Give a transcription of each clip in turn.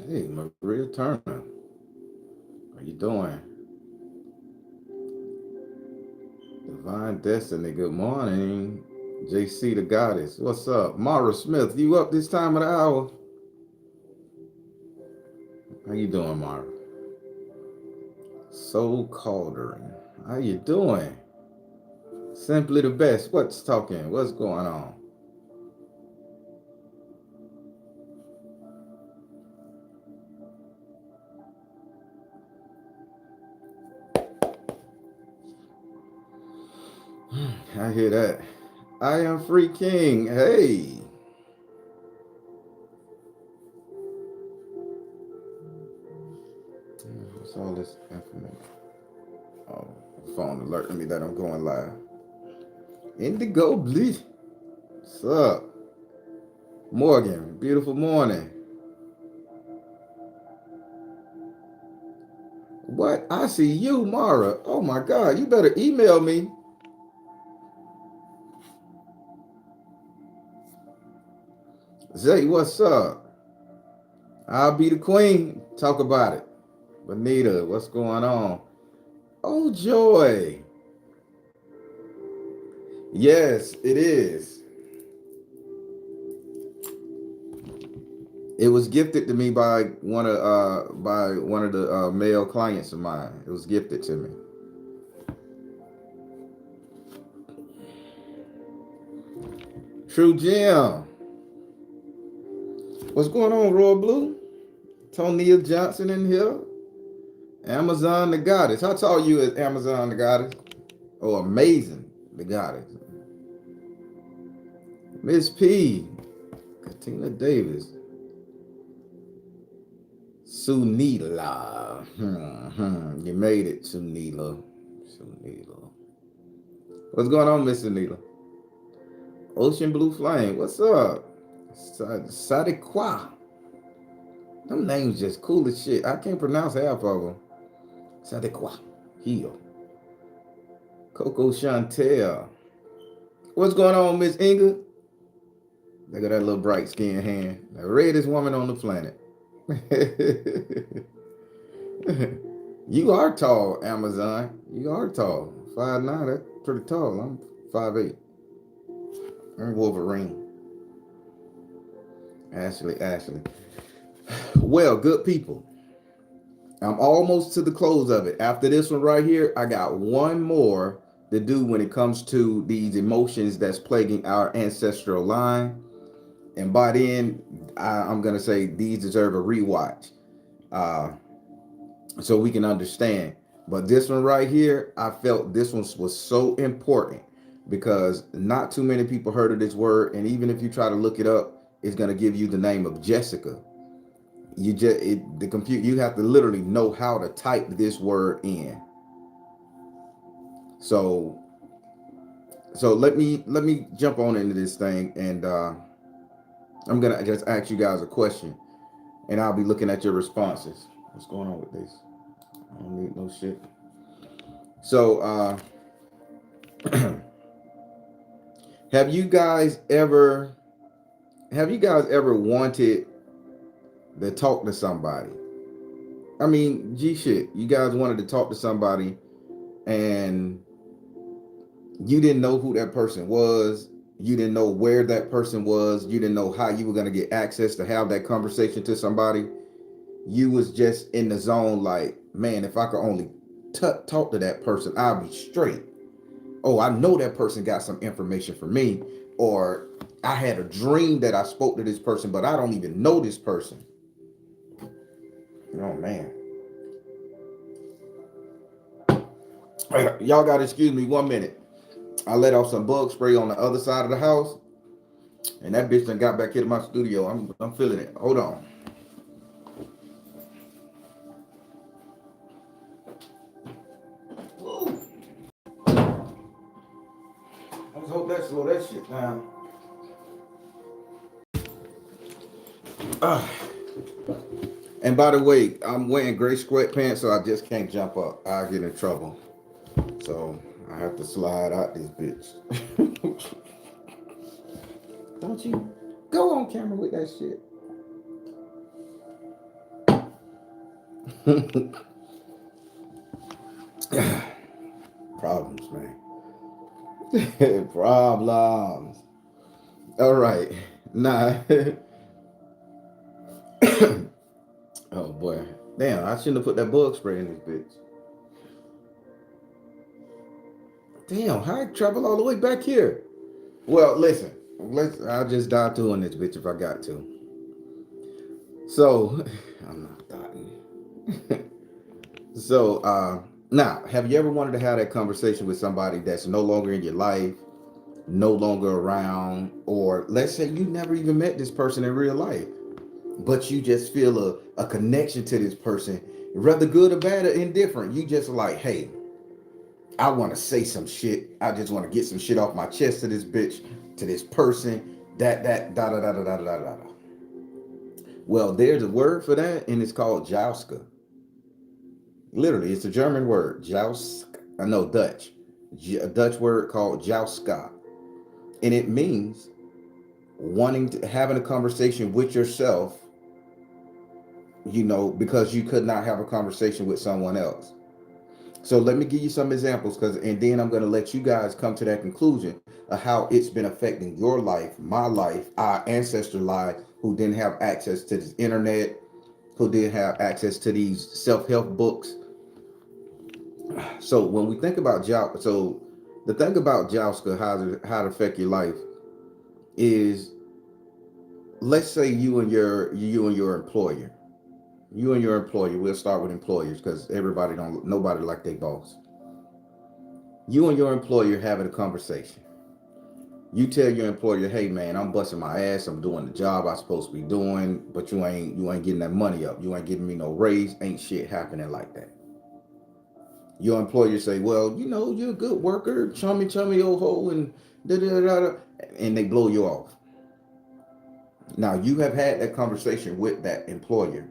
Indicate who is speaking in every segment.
Speaker 1: Hey, Maria Turner, how you doing? Divine Destiny, good morning. JC the Goddess, what's up? Mara Smith, you up this time of the hour? How you doing, Mara? Soul Cauldron, how you doing? Simply the best, what's talking? What's going on? I hear that. I am free king. Hey. What's all this information? Oh, phone alerting me that I'm going live. Indigo Bleed. What's up? Morgan, beautiful morning. What? I see you, Mara. Oh my God, you better email me. Zay, what's up? I'll be the queen. Talk about it. Bonita, what's going on? Oh, Joy. Yes, it is. It was gifted to me by one of the male clients of mine. It was gifted to me. True Jim. What's going on, Royal Blue? Tonia Johnson in here. Amazon the Goddess. How tall are you as Amazon the Goddess? Oh, amazing the Goddess. Miss P. Katina Davis. Sunila. You made it, Sunila. Sunila. What's going on, Miss Sunila? Ocean Blue Flame. What's up? Sadekwa. Them names just cool as shit. I can't pronounce half of them. Sadekwa. Heal. Coco Chantel. What's going on, Miss Inga? Look at that little bright skinned hand. The reddest woman on the planet. You are tall, Amazon. You are tall. 5'9", that's pretty tall. I'm 5'8". I'm Wolverine. Ashley. Well, good people. I'm almost to the close of it. After this one right here, I got one more to do when it comes to these emotions that's plaguing our ancestral line. And by then, I'm going to say these deserve a rewatch so we can understand. But this one right here, I felt this one was so important because not too many people heard of this word. And even if you try to look it up, it's going to give you the name of Jessica. You have to literally know how to type this word in. So let me jump on into this thing, and I'm gonna just ask you guys a question, and I'll be looking at your responses. What's going on with this? I don't need no shit. So have you guys ever wanted to talk to somebody? I mean, shit. You guys wanted to talk to somebody and you didn't know who that person was. You didn't know where that person was. You didn't know how you were going to get access to have that conversation to somebody. You was just in the zone like, man, if I could only talk to that person, I'll be straight. Oh, I know that person got some information for me. Or I had a dream that I spoke to this person, but I don't even know this person. Oh, man. Y'all got to excuse me 1 minute. I let off some bug spray on the other side of the house, and that bitch done got back into my studio. I'm feeling it. Hold on. Woo. I just hope that slow that shit down. And by the way, I'm wearing gray sweatpants, so I just can't jump up. I'll get in trouble. So I have to slide out this bitch. Don't you go on camera with that shit. Problems, man. Problems. All right. Nah. Oh boy. Damn, I shouldn't have put that bug spray in this bitch. Damn, how I travel all the way back here? Well, listen. I'll just die through on this bitch if I got to. So, I'm not dying. So, now, have you ever wanted to have that conversation with somebody that's no longer in your life, no longer around, or let's say you never even met this person in real life, but you just feel a connection to this person, whether good or bad or indifferent. You just like, hey, I want to say some shit. I just want to get some shit off my chest to this bitch, to this person, da da da da da da da da. Well, there's a word for that, and it's called Jouska. Literally, it's a German word, Jouska. I know Dutch. A Dutch word called Jouska. And it means having a conversation with yourself, because you could not have a conversation with someone else. So let me give you some examples, and then I'm going to let you guys come to that conclusion of how it's been affecting your life, my life, our ancestor life, who didn't have access to this internet, who didn't have access to these self-help books. So when we think about the thing about Jouska, how to affect your life is, let's say you and your employer. You and your employer, we'll start with employers because nobody like their boss. You and your employer having a conversation. You tell your employer, hey man, I'm busting my ass, I'm doing the job I'm supposed to be doing, but you ain't getting that money up. You ain't giving me no raise, ain't shit happening like that. Your employer say, well, you're a good worker, chummy, oh ho, and da da da da, and they blow you off. Now you have had that conversation with that employer,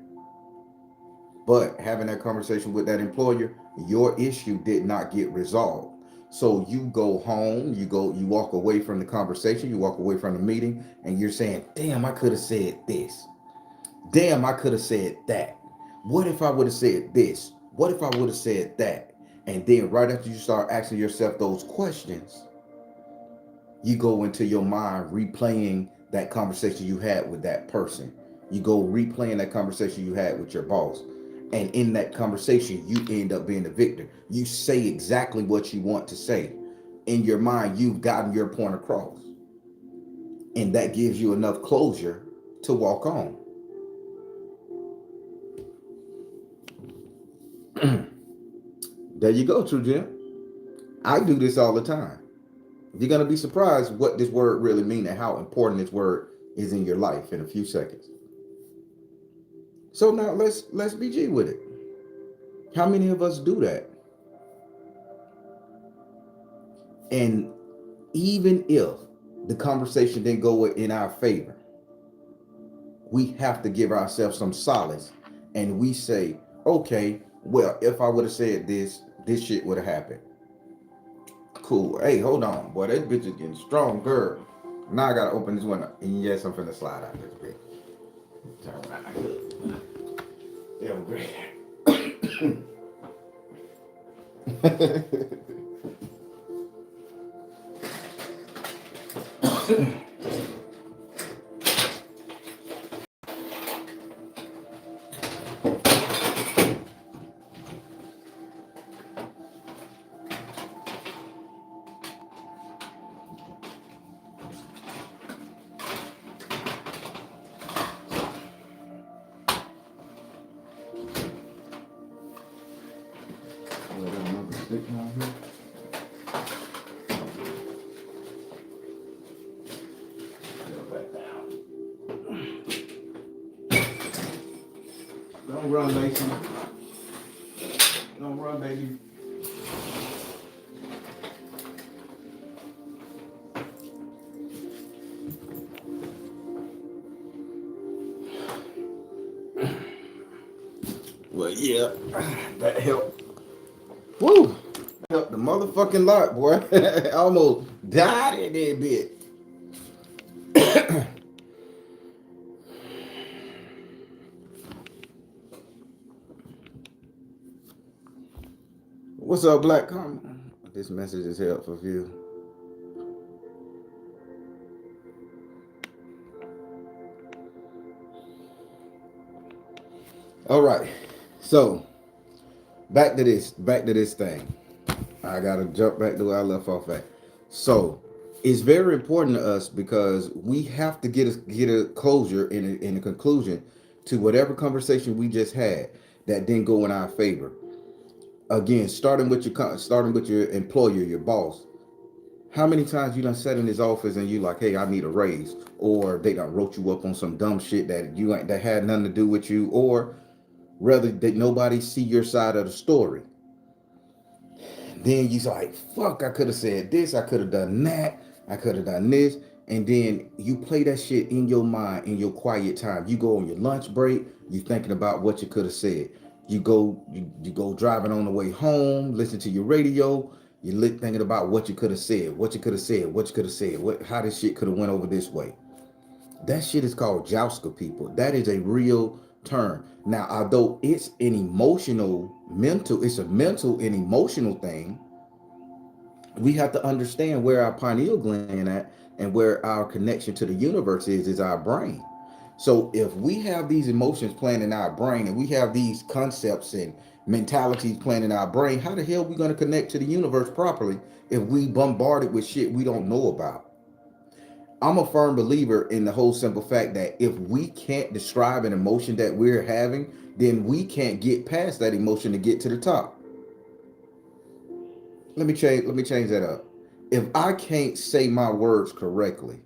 Speaker 1: but having that conversation with that employer, your issue did not get resolved. So you go home, you walk away from the conversation, you walk away from the meeting, and you're saying, damn, I could have said this. Damn, I could have said that. What if I would have said this? What if I would have said that? And then right after you start asking yourself those questions, you go into your mind replaying that conversation you had with that person. You go replaying that conversation you had with your boss. And in that conversation, you end up being the victor. You say exactly what you want to say. In your mind, you've gotten your point across. And that gives you enough closure to walk on. There you go, True Jim. I do this all the time. You're going to be surprised what this word really means and how important this word is in your life in a few seconds. So now let's BG with it. How many of us do that? And even if the conversation didn't go in our favor, we have to give ourselves some solace, and we say, okay, well, if I would have said this shit would have happened. Cool. Hey, hold on, boy, that bitch is getting stronger. Now I gotta open this window, and yes, I'm finna slide out this bitch. Turn around. Yeah, I'm great. Don't run, Mason. Don't run, baby. Well, yeah, that helped. Woo! That helped the motherfucking lot, boy. I almost died in that bit. What's up, Black? This message is helpful for you. All right, so back to this thing. I gotta jump back to where I left off at. So it's very important to us because we have to get a closure in a conclusion to whatever conversation we just had that didn't go in our favor. Again, starting with your employer, your boss. How many times you done sat in his office and you like, hey, I need a raise, or they done wrote you up on some dumb shit that had nothing to do with you, or rather that nobody see your side of the story. Then you like, fuck, I could have said this, I could have done that, I could have done this. And then you play that shit in your mind in your quiet time. You go on your lunch break, you thinking about what you could have said. You go driving on the way home, listen to your radio, thinking about what you could have said, how this shit could have went over this way. That shit is called Jouska, people. That is a real term. Now, although it's a mental and emotional thing, we have to understand where our pineal gland at and where our connection to the universe is our brain. So if we have these emotions playing in our brain and we have these concepts and mentalities playing in our brain, how the hell are we going to connect to the universe properly if we bombarded with shit we don't know about? I'm a firm believer in the whole simple fact that if we can't describe an emotion that we're having, then we can't get past that emotion to get to the top. Let me change that up. If I can't say my words correctly,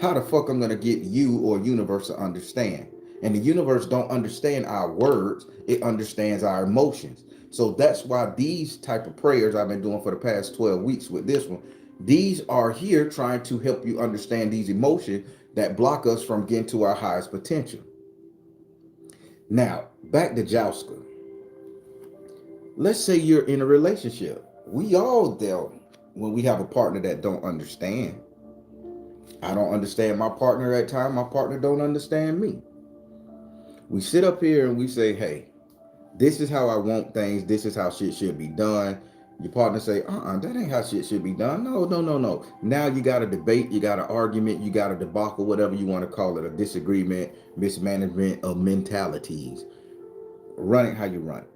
Speaker 1: how the fuck I'm gonna get you or universe to understand? And the universe don't understand our words, it understands our emotions. So that's why these type of prayers I've been doing for the past 12 weeks with this one, these are here trying to help you understand these emotions that block us from getting to our highest potential. Now, back to Jouska. Let's say you're in a relationship. We all dealt when we have a partner that don't understand. I don't understand my partner at time. My partner don't understand me. We sit up here and we say, hey, this is how I want things. This is how shit should be done. Your partner say, that ain't how shit should be done. No. Now you got a debate, you got an argument, you got a debacle, whatever you want to call it, a disagreement, mismanagement of mentalities. Run it how you run it.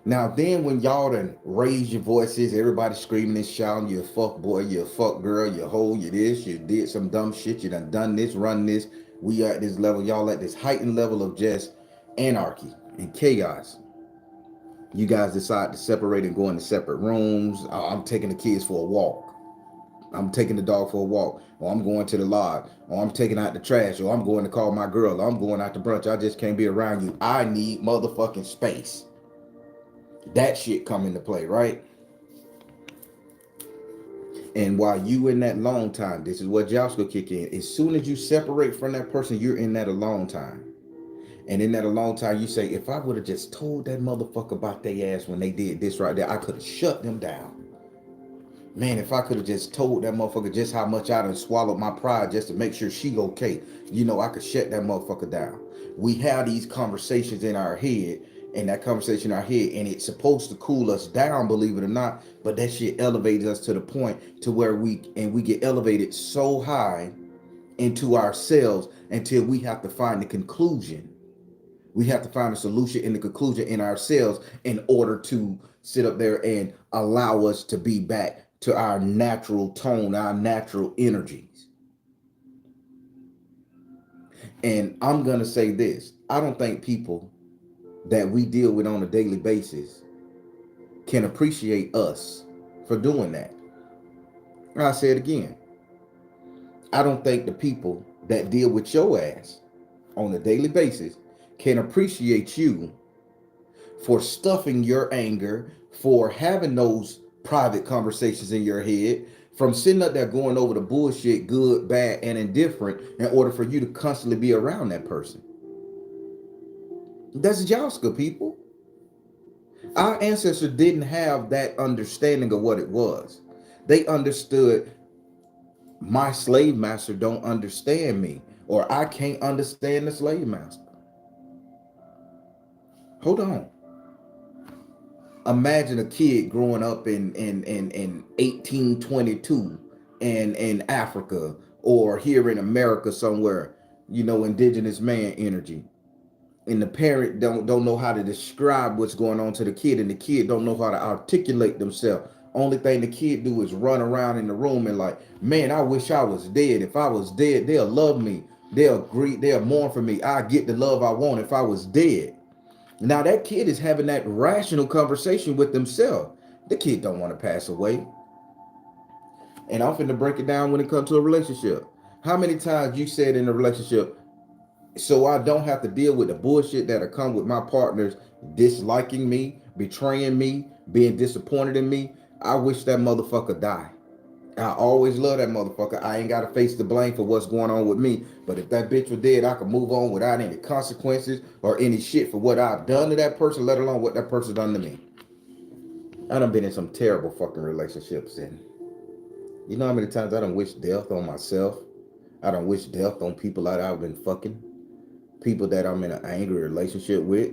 Speaker 1: Now then when y'all done raise your voices, everybody screaming and shouting, you're a fuck boy, you're a fuck girl, you're a hoe, you this, you did some dumb shit, you done this, run this. We are at this level, y'all at this heightened level of just anarchy and chaos. You guys decide to separate and go into separate rooms. I'm taking the kids for a walk. I'm taking the dog for a walk. Or I'm going to the lodge. Or I'm taking out the trash. Or I'm going to call my girl. Or I'm going out to brunch. I just can't be around you. I need motherfucking space. That shit come into play, right? And while you in that long time, this is what Jouska kick in. As soon as you separate from that person, you're in that alone time. And in that alone time, you say, if I would have just told that motherfucker about their ass when they did this right there, I could have shut them down. Man, if I could have just told that motherfucker just how much I done swallowed my pride just to make sure she okay, I could shut that motherfucker down. We have these conversations in our head, And that conversation in our head, and it's supposed to cool us down, believe it or not, but that shit elevates us to the point to where we get elevated so high into ourselves until we have to find the conclusion. We have to find a solution in the conclusion in ourselves in order to sit up there and allow us to be back to our natural tone, our natural energies. And I'm going to say this. I don't think people that we deal with on a daily basis can appreciate us for doing that. And I'll say it again. I don't think the people that deal with your ass on a daily basis can appreciate you for stuffing your anger, for having those private conversations in your head, from sitting up there going over the bullshit, good, bad, and indifferent, in order for you to constantly be around that person. That's Jouska, people. Our ancestors didn't have that understanding of what it was. They understood my slave master don't understand me, or I can't understand the slave master. Hold on. Imagine a kid growing up in 1822 in Africa or here in America somewhere, indigenous man energy. And the parent don't know how to describe what's going on to the kid, and the kid don't know how to articulate themselves. Only thing the kid do is run around in the room and like, man, I wish I was dead. If I was dead, they'll love me. They'll grieve, they'll mourn for me. I get the love I want if I was dead. Now that kid is having that rational conversation with himself. The kid don't want to pass away. And I'm finna break it down when it comes to a relationship. How many times you said in a relationship, so I don't have to deal with the bullshit that'll come with my partners disliking me, betraying me, being disappointed in me. I wish that motherfucker die. I always love that motherfucker. I ain't got to face the blame for what's going on with me. But if that bitch was dead, I could move on without any consequences or any shit for what I've done to that person, let alone what that person done to me. I done been in some terrible fucking relationships, and you know how many times I done wish death on myself? I done wish death on people that I've been fucking. People that I'm in an angry relationship with.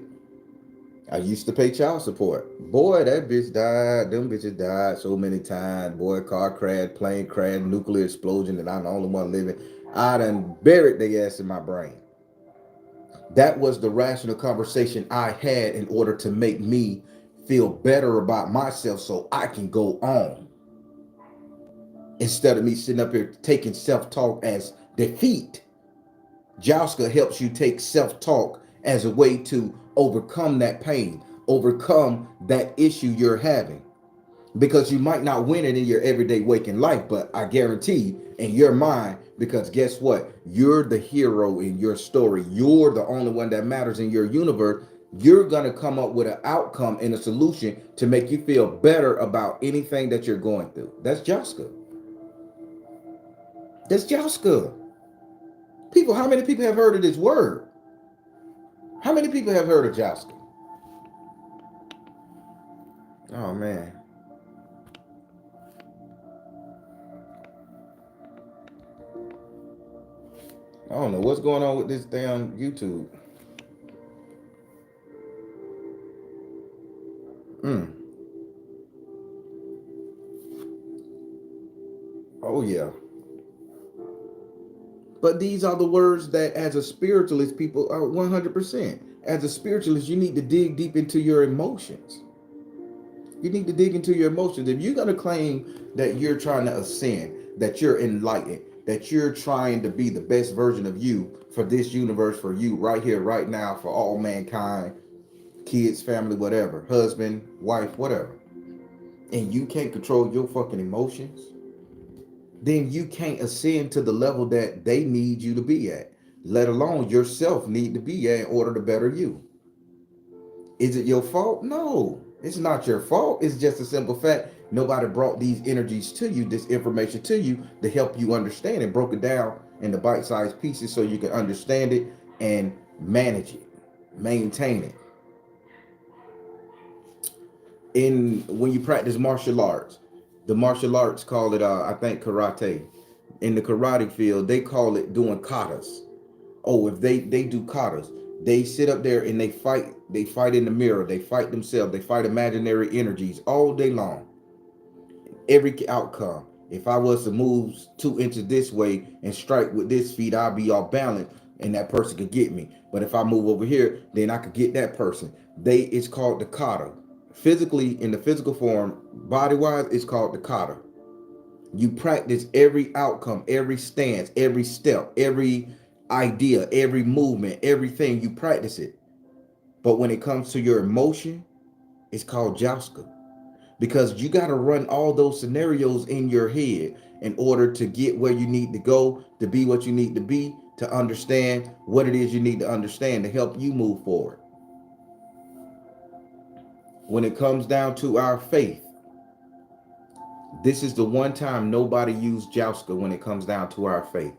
Speaker 1: I used to pay child support. Boy, that bitch died. Them bitches died so many times. Boy, car crash, plane crash, nuclear explosion, and I'm the only one living. I done buried their ass in my brain. That was the rational conversation I had in order to make me feel better about myself so I can go on. Instead of me sitting up here taking self-talk as defeat. Jouska helps you take self-talk as a way to overcome that pain, overcome that issue you're having. Because you might not win it in your everyday waking life, but I guarantee in your mind, because guess what? You're the hero in your story. You're the only one that matters in your universe. You're going to come up with an outcome and a solution to make you feel better about anything that you're going through. That's Jouska. That's Jouska. People, how many people have heard of this word? How many people have heard of Jouska? Oh, man. I don't know what's going on with this damn YouTube. Mm. Oh, yeah. But these are the words that, as a spiritualist, people are 100%. As a spiritualist, you need to dig deep into your emotions. You need to dig into your emotions. If you're going to claim that you're trying to ascend, that you're enlightened, that you're trying to be the best version of you for this universe, for you right here, right now, for all mankind, kids, family, whatever, husband, wife, whatever, and you can't control your fucking emotions, then you can't ascend to the level that they need you to be at, let alone yourself need to be at in order to better you. Is it your fault? No, it's not your fault. It's just a simple fact. Nobody brought these energies to you, this information to you to help you understand it, broke it down into bite-sized pieces so you can understand it and manage it, maintain it. In when you practice martial arts, the martial arts call it I think karate. In the karate field, they call it doing katas. Oh, if they do katas, They sit up there and they fight. They fight in the mirror. They fight themselves. They fight imaginary energies all day long. Every outcome. If I was to move 2 inches this way and strike with this feet, I'll be off balance and that person could get me. But if I move over here, then I could get that person. It's called the kata. Physically, in the physical form, body-wise, it's called the kata. You practice every outcome, every stance, every step, every idea, every movement, everything. You practice it. But when it comes to your emotion, it's called joska. Because you got to run all those scenarios in your head in order to get where you need to go, to be what you need to be, to understand what it is you need to understand to help you move forward. When it comes down to our faith, this is the one time nobody used Jouska when it comes down to our faith.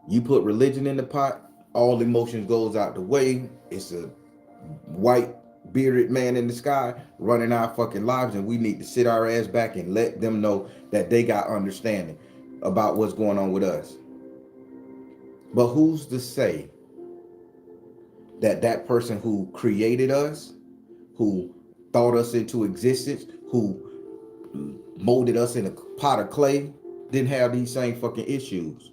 Speaker 1: You put religion in the pot, all emotions goes out the way. It's a white bearded man in the sky running our fucking lives, and we need to sit our ass back and let them know that they got understanding about what's going on with us. But who's to say that that person who created us, who thought us into existence, who molded us in a pot of clay, didn't have these same fucking issues?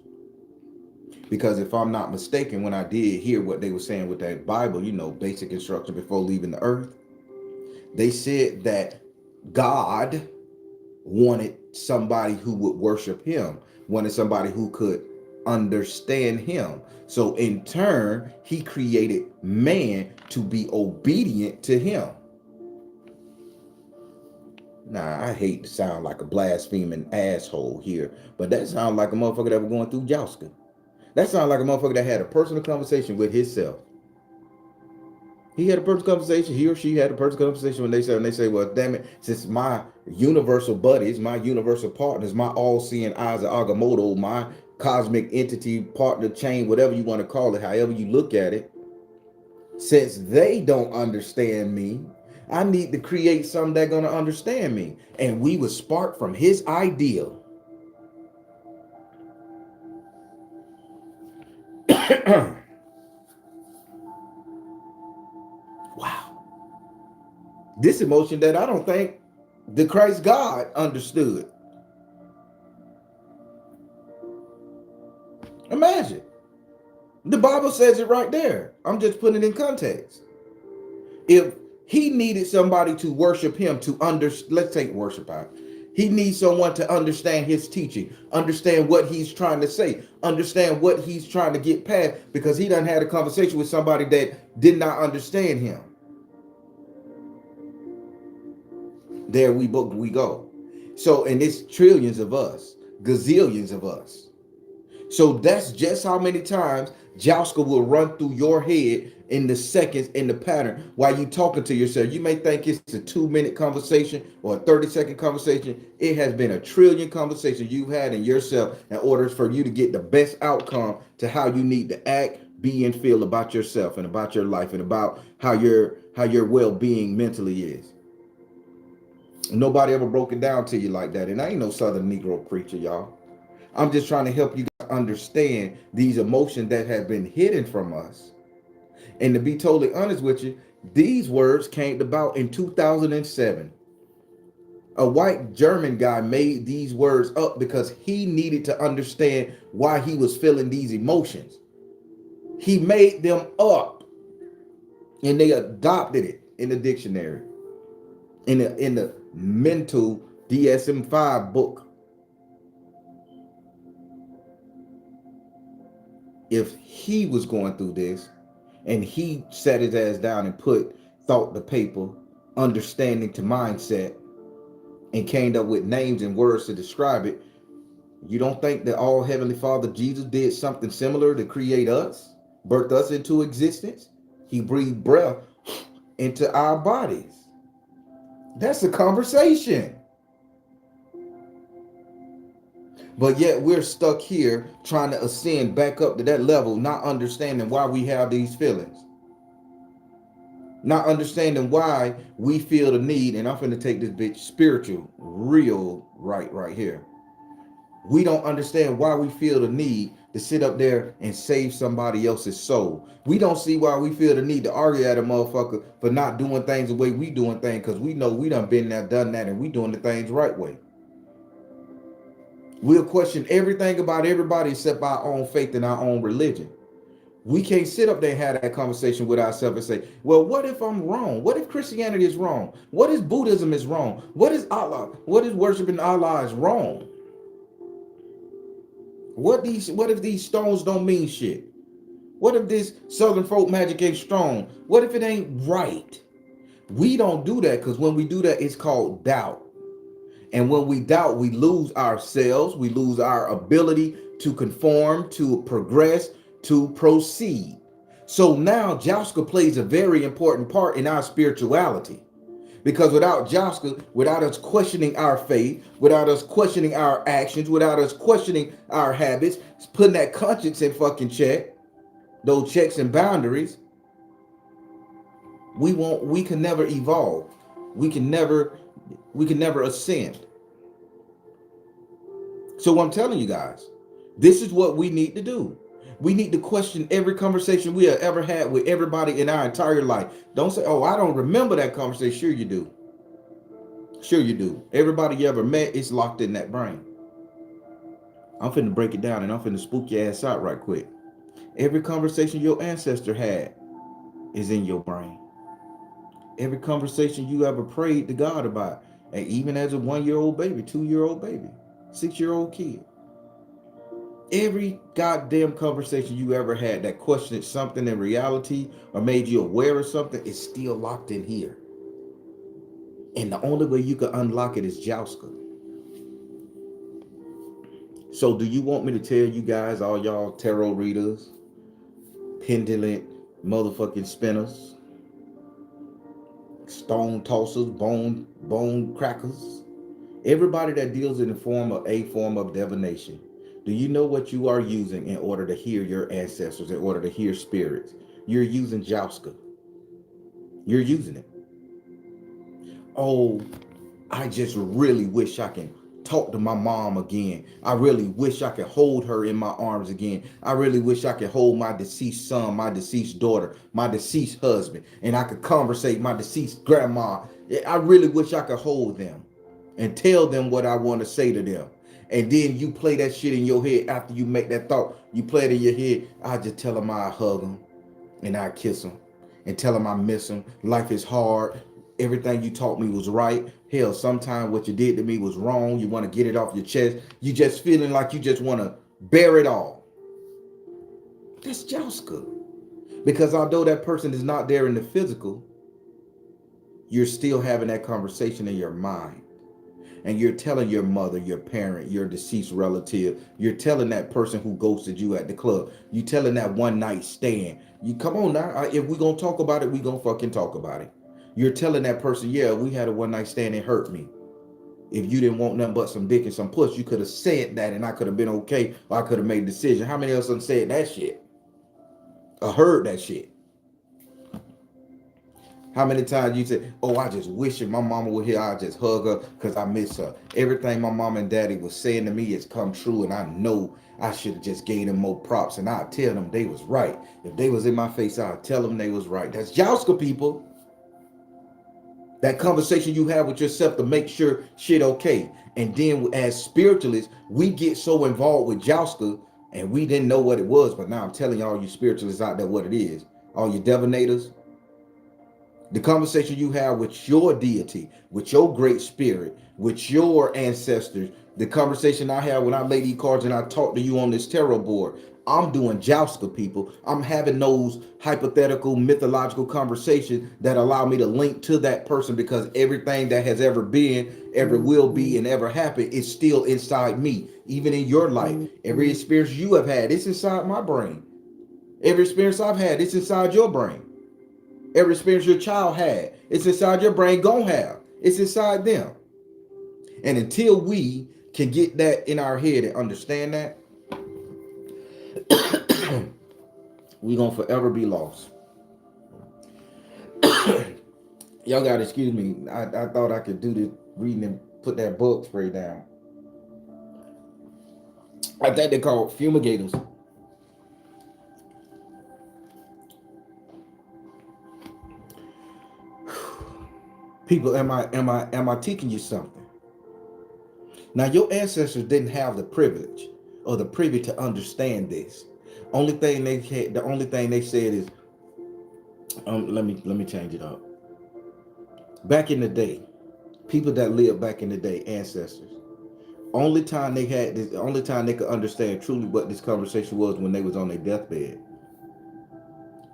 Speaker 1: Because if I'm not mistaken, when I did hear what they were saying with that Bible, basic instruction before leaving the earth, they said that God wanted somebody who would worship him, wanted somebody who could understand him. So in turn, he created man to be obedient to him. Nah, I hate to sound like a blaspheming asshole here, but that sounds like a motherfucker that was going through Jouska. That sounds like a motherfucker that had a personal conversation with himself. He had a personal conversation. He or she had a personal conversation when they say, well, damn it, since my universal buddies, my universal partners, my all-seeing eyes of Agamotto, my cosmic entity, partner, chain, whatever you want to call it, however you look at it, since they don't understand me, I need to create something that's going to understand me. And we would spark from his ideal. Wow. This emotion that I don't think the Christ God understood. Imagine. The Bible says it right there. I'm just putting it in context. If he needed somebody to worship him, let's take worship out. He needs someone to understand his teaching, understand what he's trying to say, understand what he's trying to get past, because he done had a conversation with somebody that did not understand him. There we go. So, and it's trillions of us, gazillions of us. So that's just how many times Jouska will run through your head in the seconds in the pattern while you talking to yourself. You may think it's a 2-minute conversation or a 30-second conversation. It has been a trillion conversations you've had in yourself in order for you to get the best outcome to how you need to act, be, and feel about yourself and about your life and about how your well-being mentally is. Nobody ever broke it down to you like that. And I ain't no Southern Negro preacher, y'all. I'm just trying to help you guys understand these emotions that have been hidden from us. And to be totally honest with you, these words came about in 2007. A white German guy made these words up because he needed to understand why he was feeling these emotions. He made them up and they adopted it in the dictionary, in the mental DSM-5 book. If he was going through this and he sat his ass down and put thought to paper, understanding to mindset, and came up with names and words to describe it, you don't think that all Heavenly Father Jesus did something similar to create us, birthed us into existence? He breathed breath into our bodies. That's a conversation. But yet we're stuck here trying to ascend back up to that level, not understanding why we have these feelings. Not understanding why we feel the need, and I'm finna take this bitch spiritual real right here. We don't understand why we feel the need to sit up there and save somebody else's soul. We don't see why we feel the need to argue at a motherfucker for not doing things the way we doing things, because we know we done been there, done that, and we doing the things right way. We'll question everything about everybody except our own faith and our own religion. We can't sit up there and have that conversation with ourselves and say, well, what if I'm wrong? What if Christianity is wrong? What if Buddhism is wrong? What is Allah? What is worshiping Allah is wrong? What if these stones don't mean shit? What if this Southern folk magic ain't strong? What if it ain't right? We don't do that, because when we do that, it's called doubt. And when we doubt, we lose ourselves. We lose our ability to conform, to progress, to proceed. So now Jouska plays a very important part in our spirituality. Because without Jouska, without us questioning our faith, without us questioning our actions, without us questioning our habits, putting that conscience in fucking check, those checks and boundaries, we can never evolve. We can never ascend. So I'm telling you guys, this is what we need to do. We need to question every conversation we have ever had with everybody in our entire life. Don't say, oh, I don't remember that conversation. Sure you do. Sure you do. Everybody you ever met is locked in that brain. I'm finna break it down and I'm finna spook your ass out right quick. Every conversation your ancestor had is in your brain. Every conversation you ever prayed to God about, and even as a 1-year-old baby, 2-year-old baby, 6-year-old kid. Every goddamn conversation you ever had that questioned something in reality or made you aware of something is still locked in here. And the only way you can unlock it is Jouska. So do you want me to tell you guys, all y'all tarot readers, pendulum motherfucking spinners, stone tossers, bone crackers, everybody that deals in a form of divination, do you know what you are using in order to hear your ancestors, in order to hear spirits? You're using Jouska. You're using it. Oh, I just really wish I can talk to my mom again. I really wish I could hold her in my arms again. I really wish I could hold my deceased son, my deceased daughter, my deceased husband, and I could conversate my deceased grandma. I really wish I could hold them and tell them what I want to say to them. And then you play that shit in your head after you make that thought. You play it in your head. I just tell them I hug them and I kiss them and tell them I miss them. Life is hard. Everything you taught me was right. Hell, sometimes what you did to me was wrong. You want to get it off your chest. You just feeling like you just want to bear it all. That's Jouska. Because although that person is not there in the physical, you're still having that conversation in your mind. And you're telling your mother, your parent, your deceased relative, you're telling that person who ghosted you at the club, you telling that one night stand. You come on now, if we're gonna talk about it, we gonna fucking talk about it. You're telling that person, yeah, we had a one night stand, it hurt me. If you didn't want nothing but some dick and some puss, you could have said that and I could have been okay, or I could have made a decision. How many of us done said that shit? Or heard that shit? How many times you say, oh, I just wish if my mama were here, I'd just hug her because I miss her. Everything my mom and daddy was saying to me has come true, and I know I should have just gave them more props, and I'd tell them they was right. If they was in my face, I'd tell them they was right. That's Jouska, people. That conversation you have with yourself to make sure shit okay. And then as spiritualists, we get so involved with Jouska, and we didn't know what it was, but now I'm telling all you spiritualists out there what it is. All you divinators, the conversation you have with your deity, with your great spirit, with your ancestors, the conversation I have when I lay these cards and I talk to you on this tarot board, I'm doing Jouska, people. I'm having those hypothetical, mythological conversations that allow me to link to that person, because everything that has ever been, ever will be, and ever happened is still inside me. Even in your life, every experience you have had, it's inside my brain. Every experience I've had, it's inside your brain. Every experience your child had, it's inside your brain gonna have. It's inside them. And until we can get that in our head and understand that, we're gonna forever be lost. Y'all gotta excuse me. I thought I could do this reading and put that bug spray down. I think they're called fumigators. People, am I teaching you something? Now, your ancestors didn't have the privilege or the privy to understand this. The only thing they said is, let me change it up. Back in the day, people that lived back in the day, ancestors. The only time they could understand truly what this conversation was when they was on their deathbed.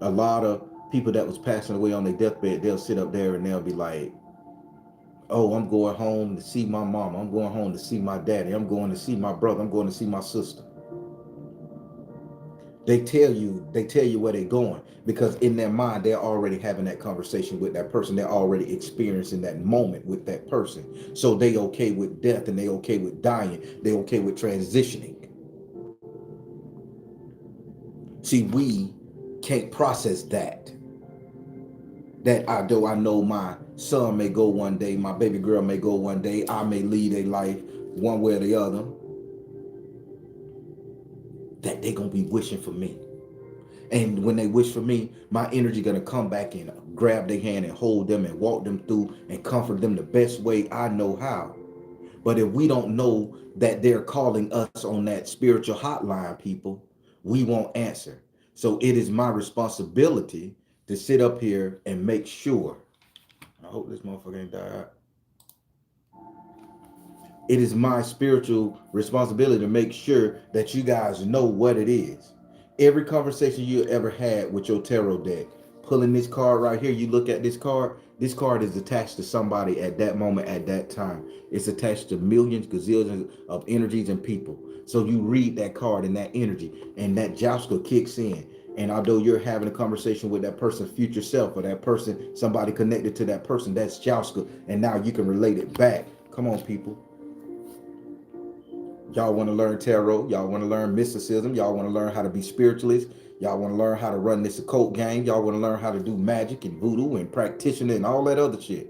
Speaker 1: A lot of people that was passing away on their deathbed, they'll sit up there and they'll be like, "Oh, I'm going home to see my mama. I'm going home to see my daddy. I'm going to see my brother. I'm going to see my sister." They tell you where they're going because in their mind they're already having that conversation with that person. They're already experiencing that moment with that person. So they okay with death and they okay with dying. They okay with transitioning. See, we can't process that. That though I know my son may go one day, my baby girl may go one day, I may lead a life one way or the other, that they gonna be wishing for me. And when they wish for me, my energy gonna come back and grab their hand and hold them and walk them through and comfort them the best way I know how. But if we don't know that they're calling us on that spiritual hotline, people, we won't answer. So it is my responsibility to sit up here and make sure. I hope this motherfucker ain't died. It is my spiritual responsibility to make sure that you guys know what it is. Every conversation you ever had with your tarot deck, pulling this card right here, you look at this card is attached to somebody at that moment, at that time. It's attached to millions, gazillions of energies and people. So you read that card and that energy, and that Jouska kicks in. And although you're having a conversation with that person's future self or that person, somebody connected to that person, that's Jouska. And now you can relate it back. Come on, people. Y'all want to learn tarot. Y'all want to learn mysticism. Y'all want to learn how to be spiritualists. Y'all want to learn how to run this occult game. Y'all want to learn how to do magic and voodoo and practitioner and all that other shit.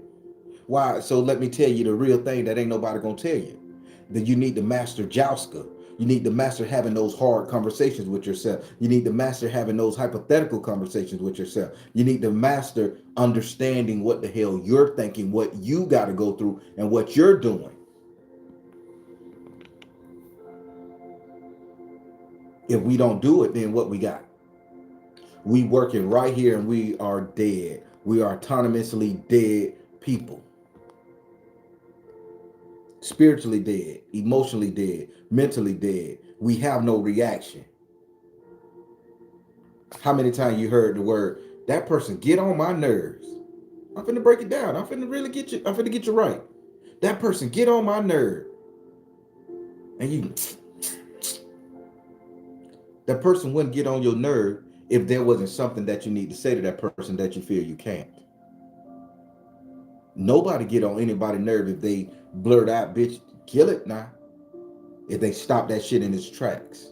Speaker 1: Why? So let me tell you the real thing that ain't nobody gonna tell you. That you need to master Jouska. You need to master having those hard conversations with yourself. You need to master having those hypothetical conversations with yourself. You need to master understanding what the hell you're thinking, what you got to go through, and what you're doing. If we don't do it, then what we got? We working right here and we are dead. We are autonomously dead people. Spiritually dead, emotionally dead, mentally dead. We have no reaction. How many times you heard the word, that person get on my nerves? I'm finna break it down. I'm finna really get you. I'm finna get you right. That person get on my nerve. And that person wouldn't get on your nerve if there wasn't something that you need to say to that person that you feel you can't. Nobody get on anybody's nerve if they blurt out, bitch, kill it now. If they stop that shit in its tracks.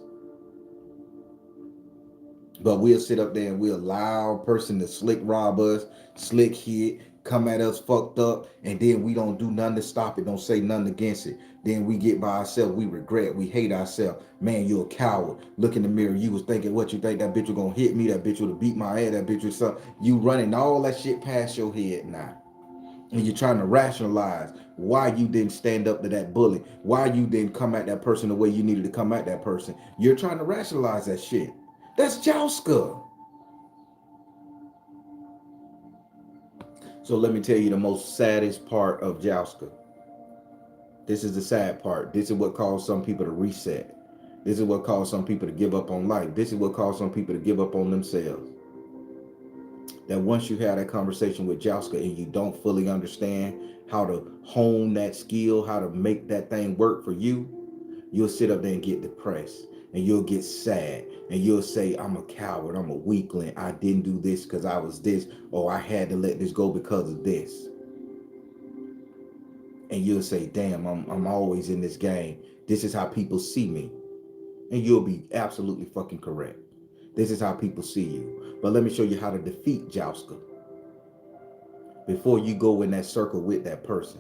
Speaker 1: But we'll sit up there and we'll allow a person to slick rob us, slick hit, come at us fucked up, and then we don't do nothing to stop it, don't say nothing against it. Then we get by ourselves, we regret, we hate ourselves. Man, you're a coward. Look in the mirror, you was thinking what you think that bitch was gonna hit me, that bitch would have beat my ass, that bitch was something. You running all that shit past your head now. And you're trying to rationalize why you didn't stand up to that bully, why you didn't come at that person the way you needed to come at that person. You're trying to rationalize that shit. That's Jouska. So let me tell you the most saddest part of Jouska. This is the sad part. This is what caused some people to reset. This is what caused some people to give up on life. This is what caused some people to give up on themselves. That once you have that conversation with Jouska and you don't fully understand how to hone that skill, how to make that thing work for you, you'll sit up there and get depressed and you'll get sad and you'll say, I'm a coward, I'm a weakling, I didn't do this because I was this, or I had to let this go because of this. And you'll say, damn, I'm always in this game. This is how people see me. And you'll be absolutely fucking correct. This is how people see you. But let me show you how to defeat Jouska. Before you go in that circle with that person,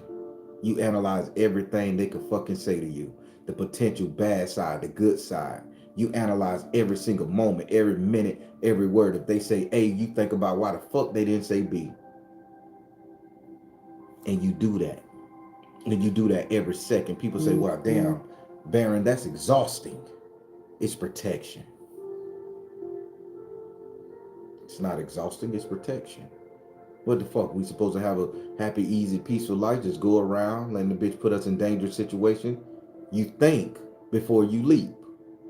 Speaker 1: you analyze everything they could fucking say to you. the potential bad side, the good side. You analyze every single moment, every minute, every word. If they say A, you think about why the fuck they didn't say B. And you do that. And you do that every second. People say, well, damn, Baron, that's exhausting. It's protection. It's not exhausting, it's protection. What the fuck? We supposed to have a happy, easy, peaceful life? Just go around letting the bitch put us in dangerous situations? You think before you leap.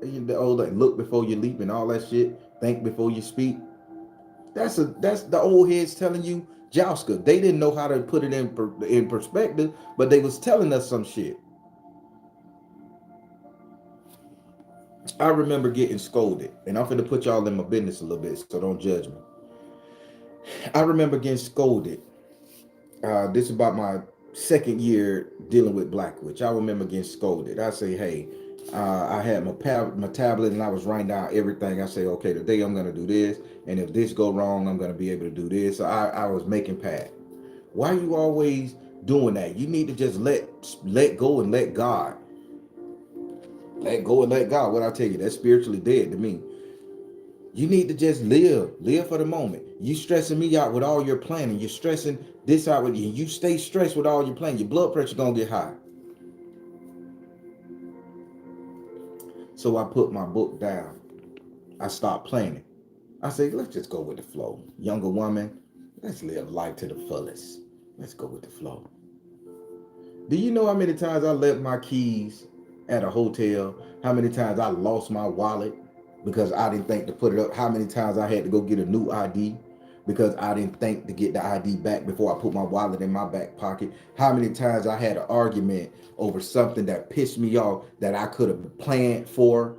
Speaker 1: The old like look before you leap and all that shit. Think before you speak. That's the old heads telling you Jouska. They didn't know how to put it in perspective, but they was telling us some shit. I remember getting scolded, and I'm finna put y'all in my business a little bit, so don't judge me. I remember getting scolded. This is about my second year dealing with Black Witch. I remember getting scolded. I say, hey, I had my tablet and I was writing down everything. I say, okay, today I'm gonna do this, and if this go wrong, I'm gonna be able to do this. So I was making path. Why are you always doing that? You need to just let go and let God. Let go and let God. What I tell you, that's spiritually dead to me. You need to just live for the moment. You stressing me out with all your planning. You're stressing this out with you. You stay stressed with all your planning. Your blood pressure gonna get high. So I put my book down. I stopped planning. I say, let's just go with the flow. Younger woman, let's live life to the fullest. Let's go with the flow. Do you know how many times I left my keys at a hotel? How many times I lost my wallet because I didn't think to put it up? How many times I had to go get a new ID because I didn't think to get the ID back before I put my wallet in my back pocket? How many times I had an argument over something that pissed me off that I could have planned for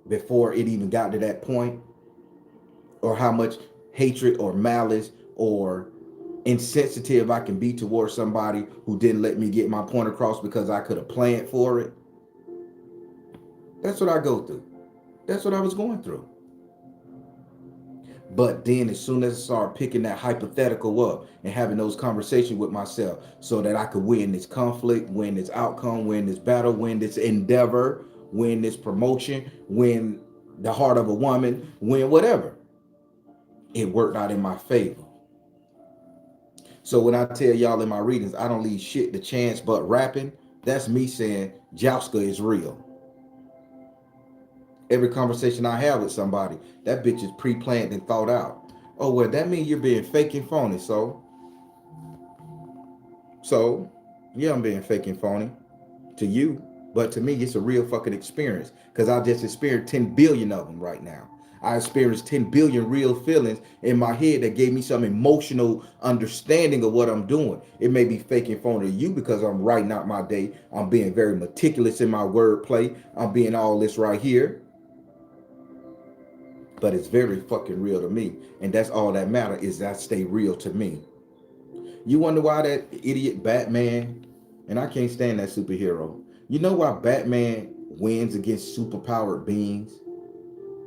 Speaker 1: before it even got to that point? Or how much hatred or malice or insensitive I can be towards somebody who didn't let me get my point across because I could have planned for it. That's what I go through. That's what I was going through. But then as soon as I started picking that hypothetical up and having those conversations with myself so that I could win this conflict, win this outcome, win this battle, win this endeavor, win this promotion, win the heart of a woman, win whatever, it worked out in my favor. So when I tell y'all in my readings, I don't leave shit to chance but rapping, that's me saying Jouska is real. Every conversation I have with somebody, that bitch is pre-planned and thought out. Oh, well, that means you're being fake and phony, so yeah, I'm being fake and phony to you, but to me, it's a real fucking experience because I just experienced 10 billion of them right now. I experienced 10 billion real feelings in my head that gave me some emotional understanding of what I'm doing. It may be fake and phony to you because I'm writing out my day. I'm being very meticulous in my wordplay. I'm being all this right here. But it's very fucking real to me. And that's all that matters is that stay real to me. You wonder why that idiot Batman, and I can't stand that superhero. You know why Batman wins against superpowered beings?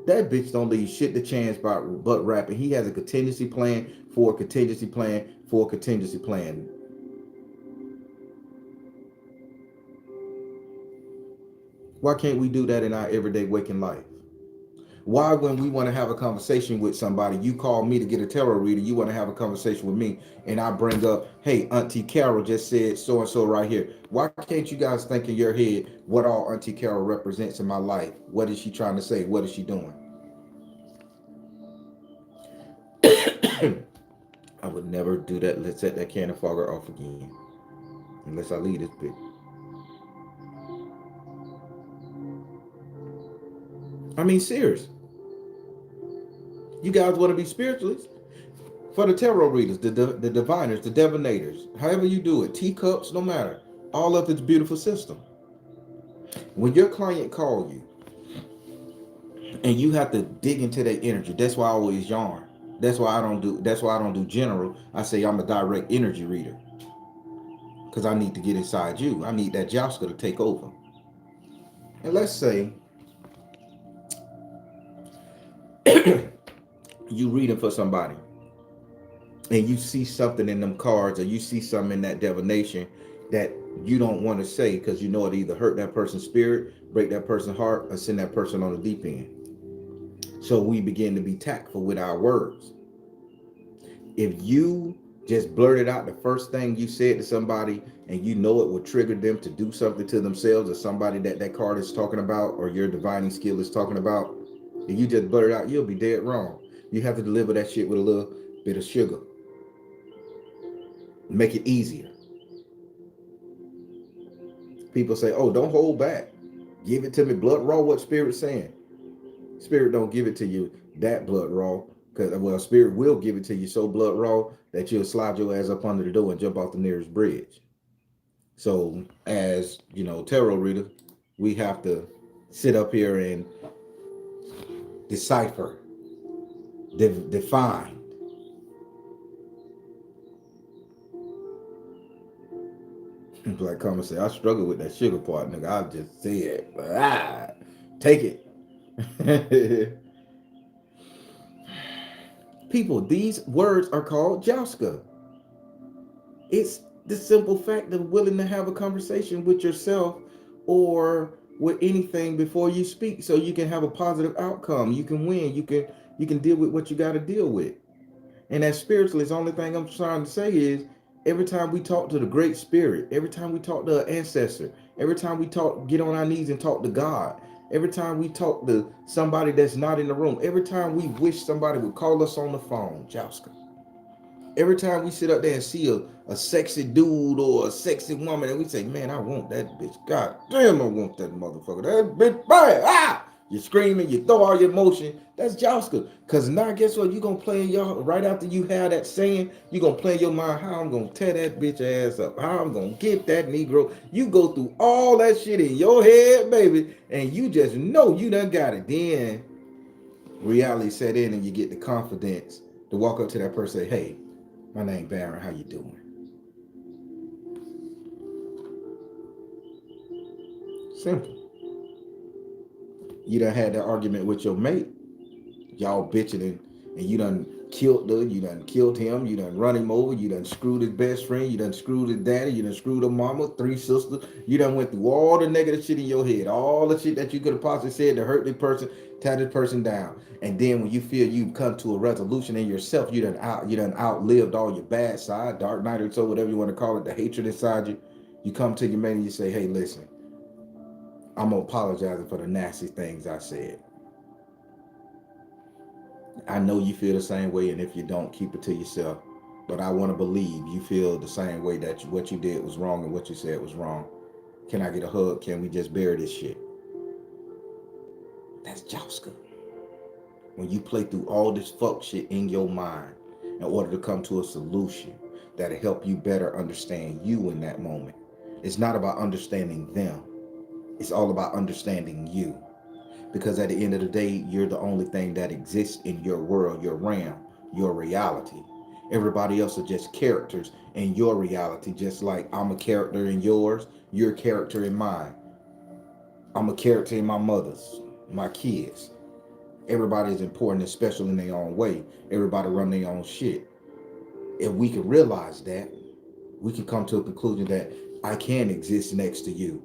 Speaker 1: That bitch don't leave shit to chance but rapping. He has a contingency plan for a contingency plan for a contingency plan. Why can't we do that in our everyday waking life? Why, when we want to have a conversation with somebody, you call me to get a tarot reader, you want to have a conversation with me, and I bring up, hey, Auntie Carol just said so and so right here. Why can't you guys think in your head what all Auntie Carol represents in my life? What is she trying to say? What is she doing? I would never do that. Let's set that can of fogger off again. Unless I leave this bit. I mean, serious. You guys want to be spiritualists? For the tarot readers, the diviners, the divinators, however you do it, teacups, no matter. All of it's beautiful system. When your client call you and you have to dig into their energy, that's why I always yarn. That's why I don't do general. I say I'm a direct energy reader. Because I need to get inside you. I need that Jouska to take over. And let's say you reading for somebody and you see something in them cards or you see something in that divination that you don't want to say because you know it either hurt that person's spirit, break that person's heart, or send that person on the deep end. So we begin to be tactful with our words. If you just blurted out the first thing you said to somebody and you know it will trigger them to do something to themselves or somebody that that card is talking about or your divining skill is talking about, if you just blurt it out, you'll be dead wrong. You have to deliver that shit with a little bit of sugar. Make it easier. People say, oh, don't hold back. Give it to me blood raw, what Spirit's saying. Spirit don't give it to you that blood raw. Because, well, Spirit will give it to you so blood raw that you'll slide your ass up under the door and jump off the nearest bridge. So, as you know, tarot reader, we have to sit up here and decipher, define. Like Carmen said, I struggle with that sugar part, nigga. I just said, take it. People, these words are called Jouska. It's the simple fact of willing to have a conversation with yourself or with anything before you speak so you can have a positive outcome. You can win. You can deal with what you got to deal with. And that spiritually is the only thing I'm trying to say is every time we talk to the great spirit, every time we talk to an ancestor, every time we talk, get on our knees and talk to God, every time we talk to somebody that's not in the room, every time we wish somebody would call us on the phone, Jouska. Every time we sit up there and see a sexy dude or a sexy woman and we say, man, I want that bitch. God damn, I want that motherfucker. That bitch bad. You're screaming, you throw all your emotion. That's Jouska. Because now guess what? You're going to play in your, right after you have that saying, you're going to play in your mind how I'm going to tear that bitch ass up. How I'm going to get that Negro. You go through all that shit in your head, baby. And you just know you done got it. Then reality set in and you get the confidence to walk up to that person and say, hey, my name Baron, how you doing? Simple. You done had that argument with your mate. Y'all bitching and you done killed her, you done killed him, you done run him over, you done screwed his best friend, you done screwed his daddy, you done screwed her mama, 3 sisters. You done went through all the negative shit in your head, all the shit that you could have possibly said to hurt the person, tear this person down. And then when you feel you've come to a resolution in yourself, you done outlived all your bad side, dark night or so, whatever you want to call it, the hatred inside you. You come to your man and you say, hey, listen, I'm apologizing for the nasty things I said. I know you feel the same way, and if you don't, keep it to yourself. But I want to believe you feel the same way that what you did was wrong and what you said was wrong. Can I get a hug? Can we just bury this shit? That's Jouska. When you play through all this fuck shit in your mind in order to come to a solution that'll help you better understand you in that moment. It's not about understanding them. It's all about understanding you. Because at the end of the day, you're the only thing that exists in your world, your realm, your reality. Everybody else are just characters in your reality, just like I'm a character in yours, you're a character in mine. I'm a character in my mother's, my kids. Everybody is important and special in their own way. Everybody run their own shit. If we can realize that, we can come to a conclusion that I can exist next to you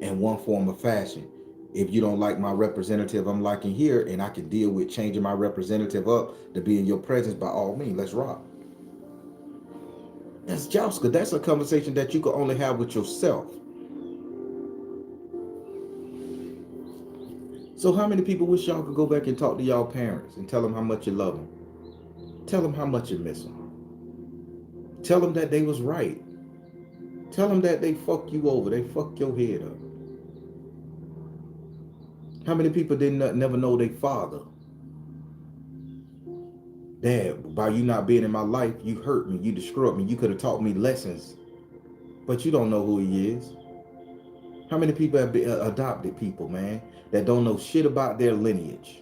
Speaker 1: in one form or fashion. If you don't like my representative I'm liking here and I can deal with changing my representative up to be in your presence, by all means, let's rock. That's Jouska. That's a conversation that you can only have with yourself. So how many people wish y'all could go back and talk to y'all parents and tell them how much you love them? Tell them how much you miss them. Tell them that they was right. Tell them that they fucked you over. They fucked your head up. How many people didn't never know their father? Dad, by you not being in my life, you hurt me, you destroyed me. You could have taught me lessons, but you don't know who he is. How many people have been adopted people, man, that don't know shit about their lineage,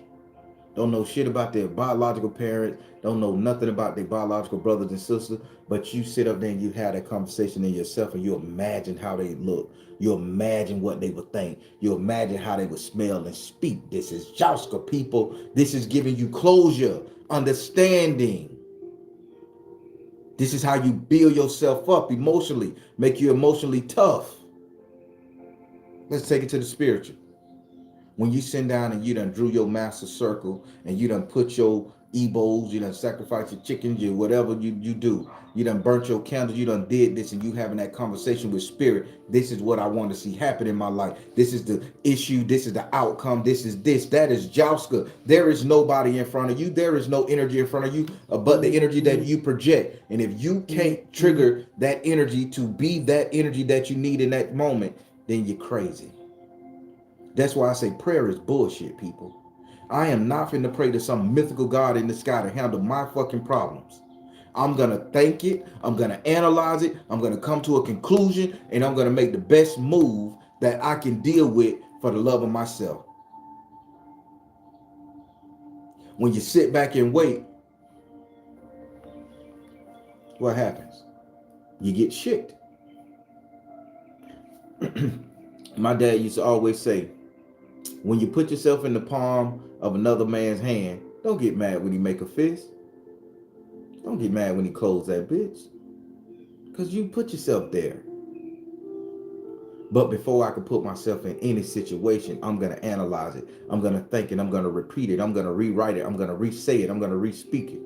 Speaker 1: don't know shit about their biological parents, don't know nothing about their biological brothers and sisters, but you sit up there and you have that conversation in yourself and you imagine how they look. You imagine what they would think. You imagine how they would smell and speak. This is Jouska, people. This is giving you closure, understanding. This is how you build yourself up emotionally, make you emotionally tough. Let's take it to the spiritual. When you sit down and you done drew your master circle and you done put your ebos, you done sacrifice your chickens, you whatever you do, you done burnt your candles, you done did this, and you having that conversation with spirit. This is what I want to see happen in my life. This is the issue. This is the outcome. This is this. That is Jouska. There is nobody in front of you. There is no energy in front of you but the energy that you project. And if you can't trigger that energy to be that energy that you need in that moment, then you're crazy. That's why I say prayer is bullshit, people. I am not finna pray to some mythical God in the sky to handle my fucking problems. I'm gonna thank it, I'm gonna analyze it, I'm gonna come to a conclusion, and I'm gonna make the best move that I can deal with for the love of myself. When you sit back and wait, what happens? You get shit. My dad used to always say, when you put yourself in the palm of another man's hand, don't get mad when he make a fist. Don't get mad when he close that bitch. Because you put yourself there. But before I can put myself in any situation, I'm going to analyze it. I'm going to think it. I'm going to repeat it. I'm going to rewrite it. I'm going to re-say it. I'm going to re-speak it.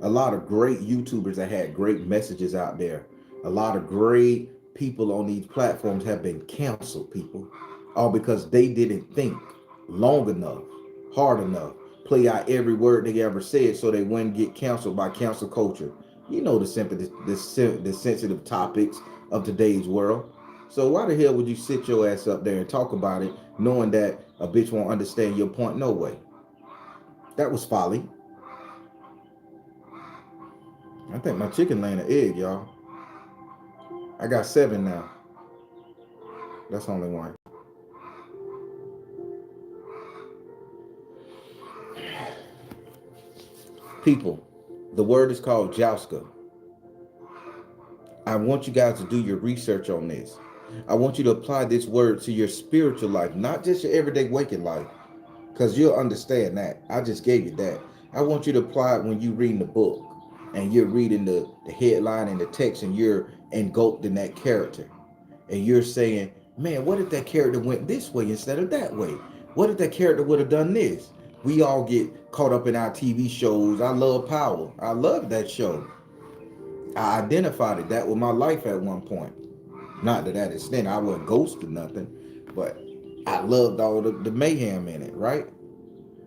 Speaker 1: A lot of great YouTubers that had great messages out there. A lot of great people on these platforms have been canceled, people. All because they didn't think long enough, hard enough, play out every word they ever said so they wouldn't get canceled by cancel culture. You know the sensitive topics of today's world. So why the hell would you sit your ass up there and talk about it knowing that a bitch won't understand your point? No way. That was folly. I think my chicken laying an egg, y'all. I got 7 now. That's only one. People, the word is called Jouska. I want you guys to do your research on this. I want you to apply this word to your spiritual life, not just your everyday waking life, because you'll understand that. I just gave you that. I want you to apply it when you're reading the book and you're reading the headline and the text and you're engulfed in that character. And you're saying, man, what if that character went this way instead of that way? What if that character would have done this? We all get caught up in our TV shows. I love Power. I love that show. I identified it that with my life at one point. Not to that extent, I wasn't ghost or nothing, but I loved all the mayhem in it, right?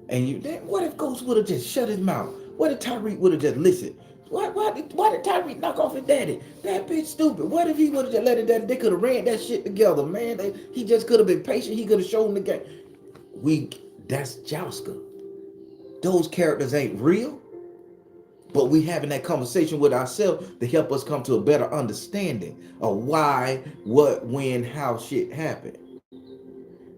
Speaker 1: And you, then what if Ghost would have just shut his mouth? What if Tyreek would have just listened? Why did Tyreek knock off his daddy? That bitch stupid. What if he would have just let it daddy? They could have ran that shit together, man. He just could have been patient. He could have shown the game. That's Jouska. Those characters ain't real, but we having that conversation with ourselves to help us come to a better understanding of why, what, when, how shit happened.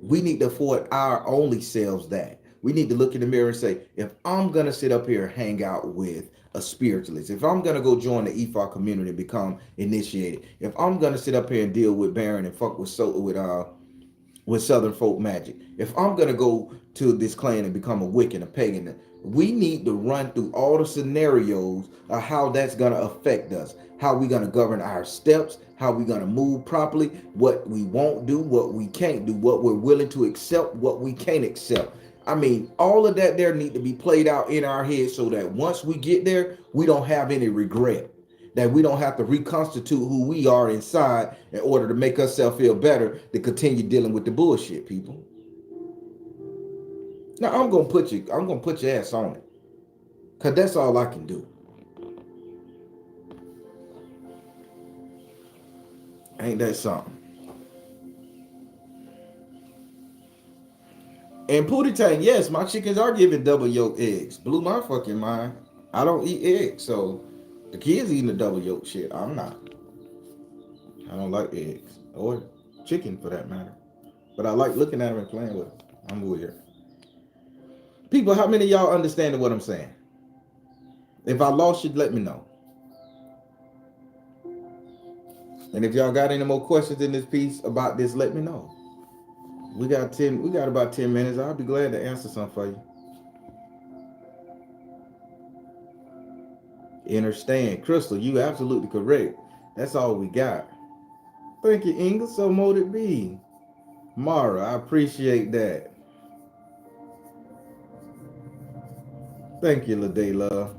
Speaker 1: We need to afford our only selves that. We need to look in the mirror and say, if I'm going to sit up here and hang out with a spiritualist, if I'm going to go join the EFA community and become initiated, if I'm going to sit up here and deal with Baron and fuck with Southern folk magic, if I'm going to go to this clan and become a Wiccan, a pagan, we need to run through all the scenarios of how that's going to affect us, how we're going to govern our steps, how we're going to move properly, what we won't do, what we can't do, what we're willing to accept, what we can't accept. I mean, all of that there need to be played out in our heads so that once we get there, we don't have any regret, that we don't have to reconstitute who we are inside in order to make ourselves feel better to continue dealing with the bullshit, people. Now I'm gonna put your ass on it. Cause that's all I can do. Ain't that something? And Pootie Tang, yes, my chickens are giving double yolk eggs. Blew my fucking mind. I don't eat eggs, so the kids eating the double yolk shit. I'm not. I don't like eggs. Or chicken for that matter. But I like looking at them and playing with them. I'm weird. People, how many of y'all understanding what I'm saying? If I lost you, let me know. And if y'all got any more questions in this piece about this, let me know. We got about 10 minutes. I'll be glad to answer some for you. Understand. Crystal, you absolutely correct. That's all we got. Thank you, Inga. So mote it be. Mara, I appreciate that. Thank you, LaDayla.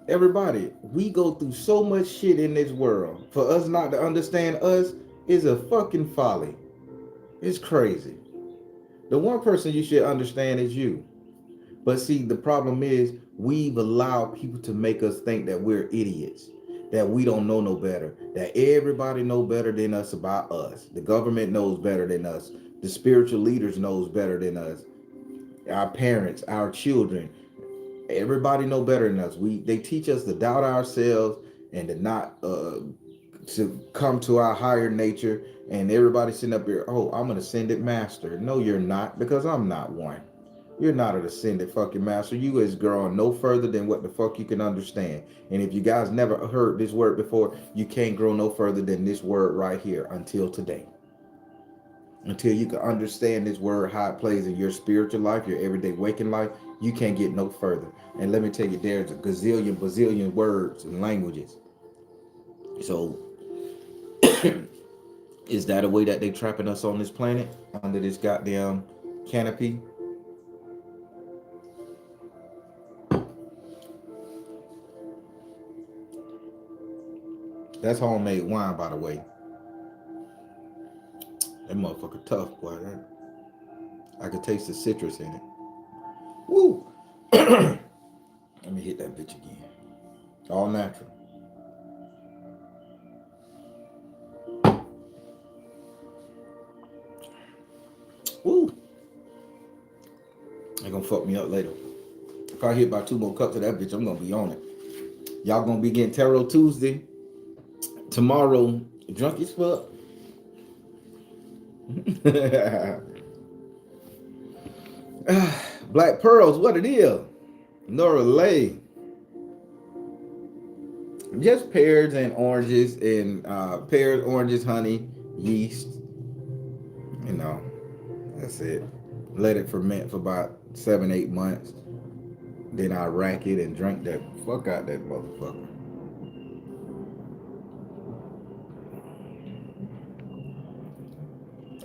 Speaker 1: Everybody, we go through so much shit in this world. For us not to understand us is a fucking folly. It's crazy. The one person you should understand is you. But see, the problem is we've allowed people to make us think that we're idiots, that we don't know no better, that everybody know better than us about us. The government knows better than us. The spiritual leaders knows better than us. Our parents, our children, everybody know better than us. They teach us to doubt ourselves and to not to come to our higher nature. And everybody sitting up here, oh, I'm an ascended master. No, you're not, because I'm not one. You're not an ascended fucking master. You is growing no further than what the fuck you can understand. And if you guys never heard this word before, you can't grow no further than this word right here until today. Until you can understand this word, how it plays in your spiritual life, your everyday waking life, you can't get no further. And let me tell you, there's a gazillion, bazillion words and languages. So is that a way that they trapping us on this planet under this goddamn canopy? That's homemade wine, by the way. That motherfucker tough, boy. I could taste the citrus in it. Woo! Let me hit that bitch again. All natural. Woo! They gonna fuck me up later. If I hit by 2 more cups of that bitch, I'm gonna be on it. Y'all gonna be getting Tarot Tuesday. Tomorrow, drunk as fuck. Black pearls, what it is? Nora Lay. Just pears and oranges and pears, oranges, honey, yeast. You know, that's it. Let it ferment for about 7-8 months. Then I rack it and drink that fuck out that motherfucker.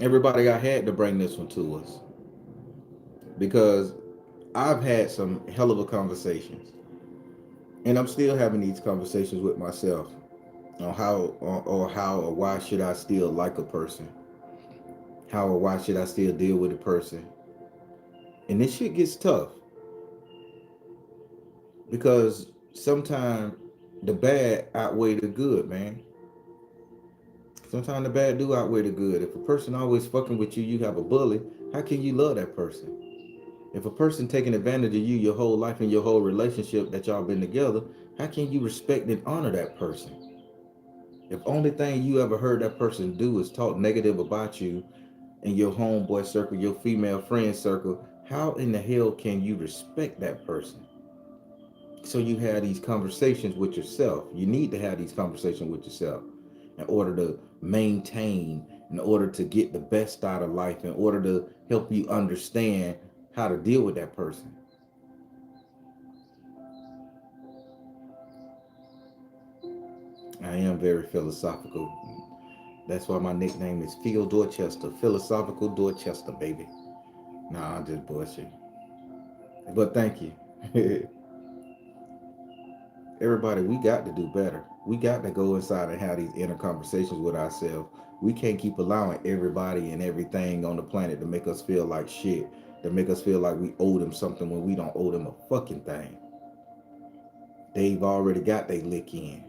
Speaker 1: Everybody, I had to bring this one to us because I've had some hell of a conversations, and I'm still having these conversations with myself on how or why should I still like a person, how or why should I still deal with a person, and this shit gets tough because sometimes the bad outweigh the good, man. Sometimes the bad do outweigh the good. If a person always fucking with you, you have a bully, how can you love that person? If a person taking advantage of you your whole life and your whole relationship that y'all been together, how can you respect and honor that person? If only thing you ever heard that person do is talk negative about you in your homeboy circle, your female friend circle, how in the hell can you respect that person? So you have these conversations with yourself. You need to have these conversations with yourself in order to maintain, in order to get the best out of life, in order to help you understand how to deal with that person. I am very philosophical. That's why my nickname is Phil Dorchester. Philosophical Dorchester, baby. Nah, I'm just bullshit. But thank you. Everybody, we got to do better. We got to go inside and have these inner conversations with ourselves. We can't keep allowing everybody and everything on the planet to make us feel like shit, to make us feel like we owe them something when we don't owe them a fucking thing. They've already got their lick in.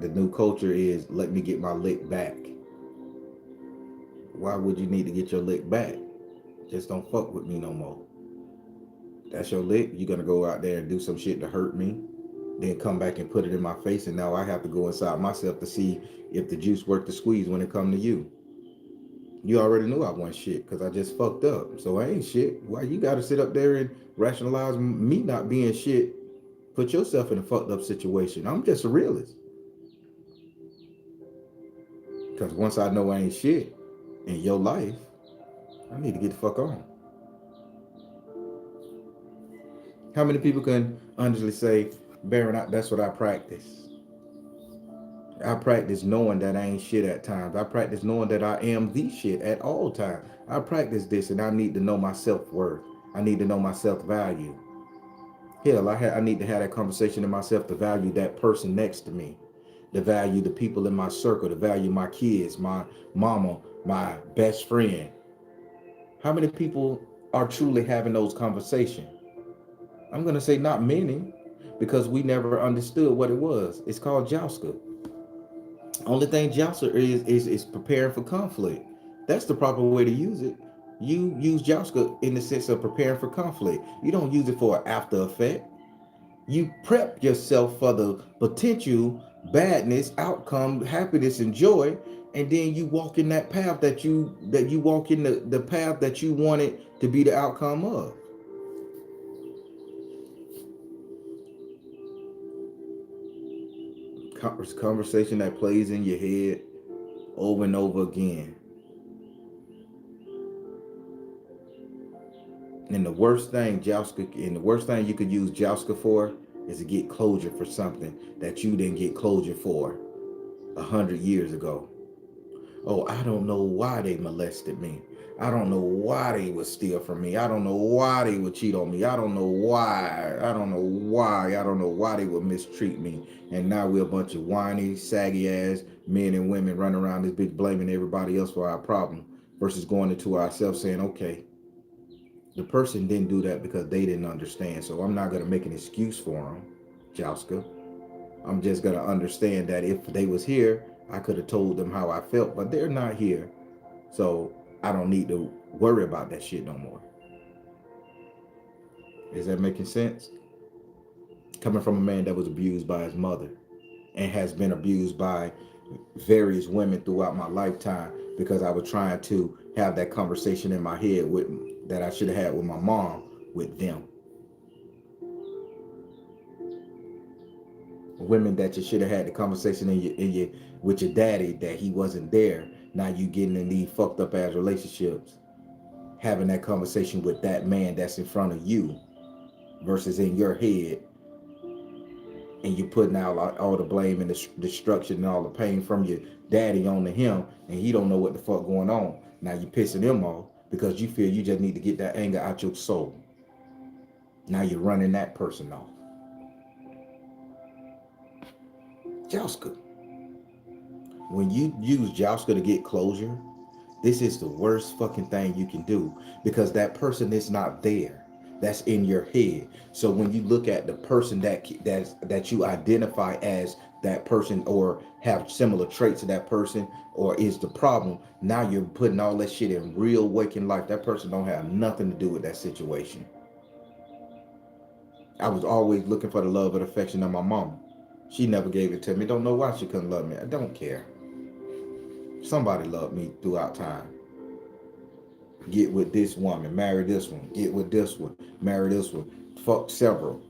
Speaker 1: The new culture is let me get my lick back. Why would you need to get your lick back? Just don't fuck with me no more. That's your lick. You're gonna go out there and do some shit to hurt me, then come back and put it in my face, and now I have to go inside myself to see if the juice worth the squeeze when it come to you. You already knew I wasn't shit because I just fucked up. So I ain't shit. Why you gotta sit up there and rationalize me not being shit? Put yourself in a fucked up situation. I'm just a realist. Because once I know I ain't shit in your life, I need to get the fuck on. How many people can honestly say, Baron, that's what I practice? I practice knowing that I ain't shit at times. I practice knowing that I am the shit at all times. I practice this, and I need to know my self-worth. I need to know my self-value. Hell, I need to have that conversation in myself to value that person next to me, to value the people in my circle, to value my kids, my mama, my best friend. How many people are truly having those conversations? I'm going to say not many, because we never understood what it was. It's called Jouska. Only thing Jouska is preparing for conflict. That's the proper way to use it. You use Jouska in the sense of preparing for conflict. You don't use it for an after effect. You prep yourself for the potential badness, outcome, happiness, and joy, and then you walk in that path that you walk in the path that you wanted to be the outcome of. Conversation that plays in your head over and over again. And the worst thing you could use Jouska for is to get closure for something that you didn't get closure for 100 years ago. Oh, I don't know why they molested me. I don't know why they would steal from me. I don't know why they would cheat on me. I don't know why. I don't know why. I don't know why they would mistreat me. And now we're a bunch of whiny, saggy ass men and women running around this bitch blaming everybody else for our problem versus going into ourselves saying, okay, the person didn't do that because they didn't understand. So I'm not going to make an excuse for them, Jouska. I'm just going to understand that if they was here, I could have told them how I felt, but they're not here. So I don't need to worry about that shit no more. Is that making sense? Coming from a man that was abused by his mother and has been abused by various women throughout my lifetime because I was trying to have that conversation in my head with that I should have had with my mom with them. Women that you should have had the conversation in your with your daddy that he wasn't there. Now you getting in these fucked up ass relationships, having that conversation with that man that's in front of you versus in your head, and you putting out all the blame and the destruction and all the pain from your daddy onto him, and he don't know what the fuck going on. Now you pissing him off because you feel you just need to get that anger out your soul. Now you're running that person off. Jouska. When you use Jouska to get closure, this is the worst fucking thing you can do because that person is not there. That's in your head. So when you look at the person that you identify as that person or have similar traits to that person or is the problem, now you're putting all that shit in real waking life. That person don't have nothing to do with that situation. I was always looking for the love and affection of my mama. She never gave it to me. Don't know why she couldn't love me. I don't care. Somebody loved me throughout time. Get with this woman, marry this one. Get with this one, marry this one. Fuck several.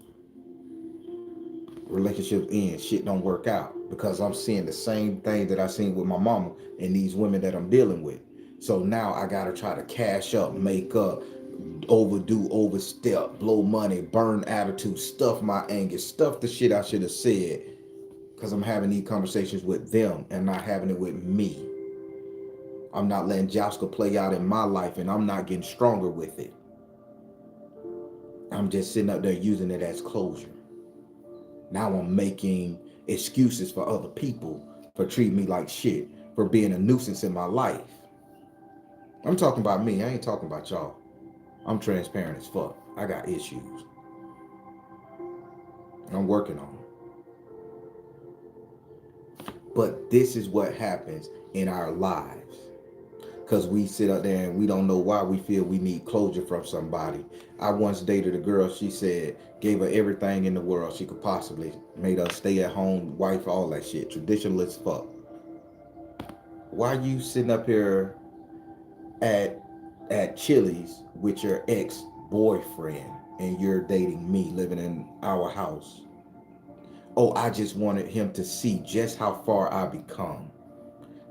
Speaker 1: Relationships end. Shit don't work out because I'm seeing the same thing that I seen with my mama and these women that I'm dealing with. So now I gotta try to cash up, make up, overdo, overstep, blow money, burn attitude, stuff my anger, stuff the shit I should have said because I'm having these conversations with them and not having it with me. I'm not letting Jouska play out in my life and I'm not getting stronger with it. I'm just sitting up there using it as closure. Now I'm making excuses for other people for treating me like shit, for being a nuisance in my life. I'm talking about me. I ain't talking about y'all. I'm transparent as fuck. I got issues. I'm working on them. But this is what happens in our lives. Because we sit up there and we don't know why we feel we need closure from somebody. I once dated a girl, she said, gave her everything in the world she could possibly, made her stay at home, wife, all that shit, traditional as fuck. Why you sitting up here at Chili's with your ex-boyfriend and you're dating me, living in our house? Oh, I just wanted him to see just how far I become.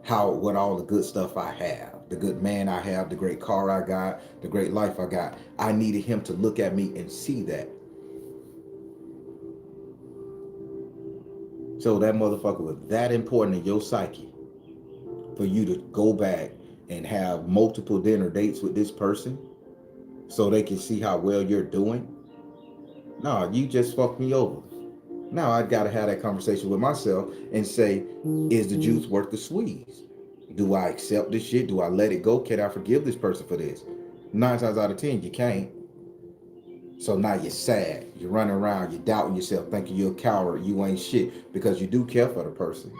Speaker 1: What all the good stuff I have, the good man I have, the great car I got, the great life I got. I needed him to look at me and see that. So that motherfucker was that important in your psyche for you to go back and have multiple dinner dates with this person so they can see how well you're doing. No, you just fucked me over. Now I gotta have that conversation with myself and say, is the juice worth the squeeze? Do I accept this shit? Do I let it go? Can I forgive this person for this? 9 times out of 10, you can't. So now you're sad. You're running around. You're doubting yourself, thinking you're a coward. You ain't shit because you do care for the person.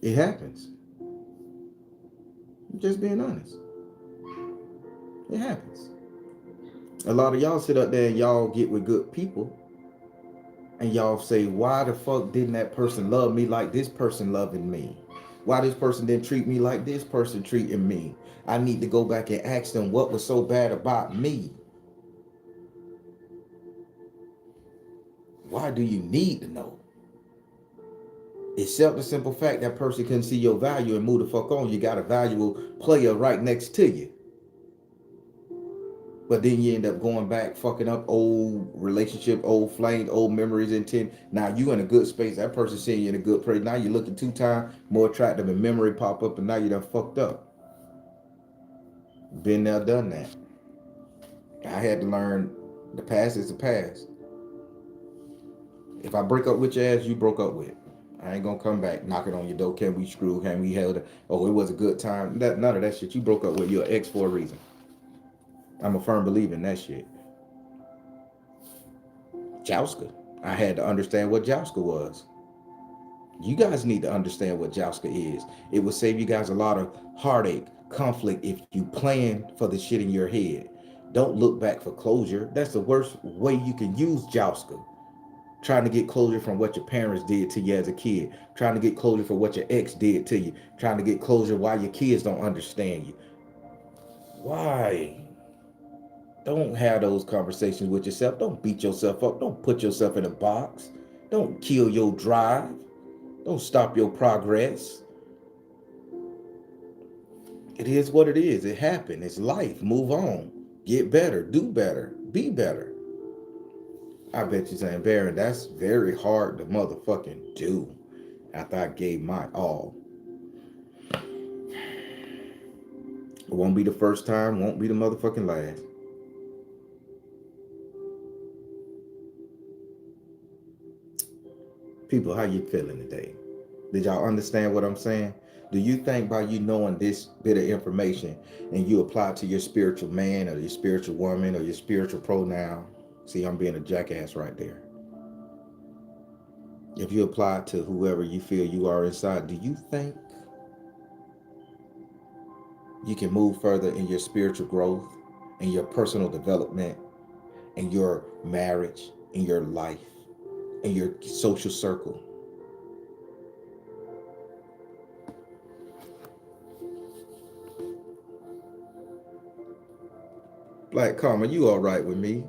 Speaker 1: It happens. I'm just being honest. It happens. A lot of y'all sit up there and y'all get with good people and y'all say, why the fuck didn't that person love me like this person loving me? Why this person didn't treat me like this person treating me? I need to go back and ask them what was so bad about me. Why do you need to know? Except the simple fact that person couldn't see your value and move the fuck on. You got a valuable player right next to you. But then you end up going back, fucking up old relationship, old flames, old memories, intent. Now you in a good space. That person seeing you in a good place. Now you're looking 2 times more attractive and memory pop up and now you done fucked up. Been there, done that. I had to learn the past is the past. If I break up with your ass, you broke up with. I ain't gonna come back knocking on your door. Can we screw? Can we held? Oh, it was a good time. None of that shit. You broke up with your ex for a reason. I'm a firm believer in that shit. Jouska. I had to understand what Jouska was. You guys need to understand what Jouska is. It will save you guys a lot of heartache, conflict if you plan for the shit in your head. Don't look back for closure. That's the worst way you can use Jouska. Trying to get closure from what your parents did to you as a kid. Trying to get closure for what your ex did to you. Trying to get closure why your kids don't understand you. Why? Don't have those conversations with yourself. Don't beat yourself up. Don't put yourself in a box. Don't kill your drive. Don't stop your progress. It is what it is. It happened. It's life. Move on. Get better. Do better. Be better. I bet you're saying, Baron, that's very hard to motherfucking do after I gave my all. It won't be the first time. Won't be the motherfucking last. People, how you feeling today? Did y'all understand what I'm saying? Do you think by you knowing this bit of information and you apply it to your spiritual man or your spiritual woman or your spiritual pronoun? See, I'm being a jackass right there. If you apply it to whoever you feel you are inside, do you think you can move further in your spiritual growth, in your personal development, in your marriage, in your life, in your social circle? Black Karma, you all right with me?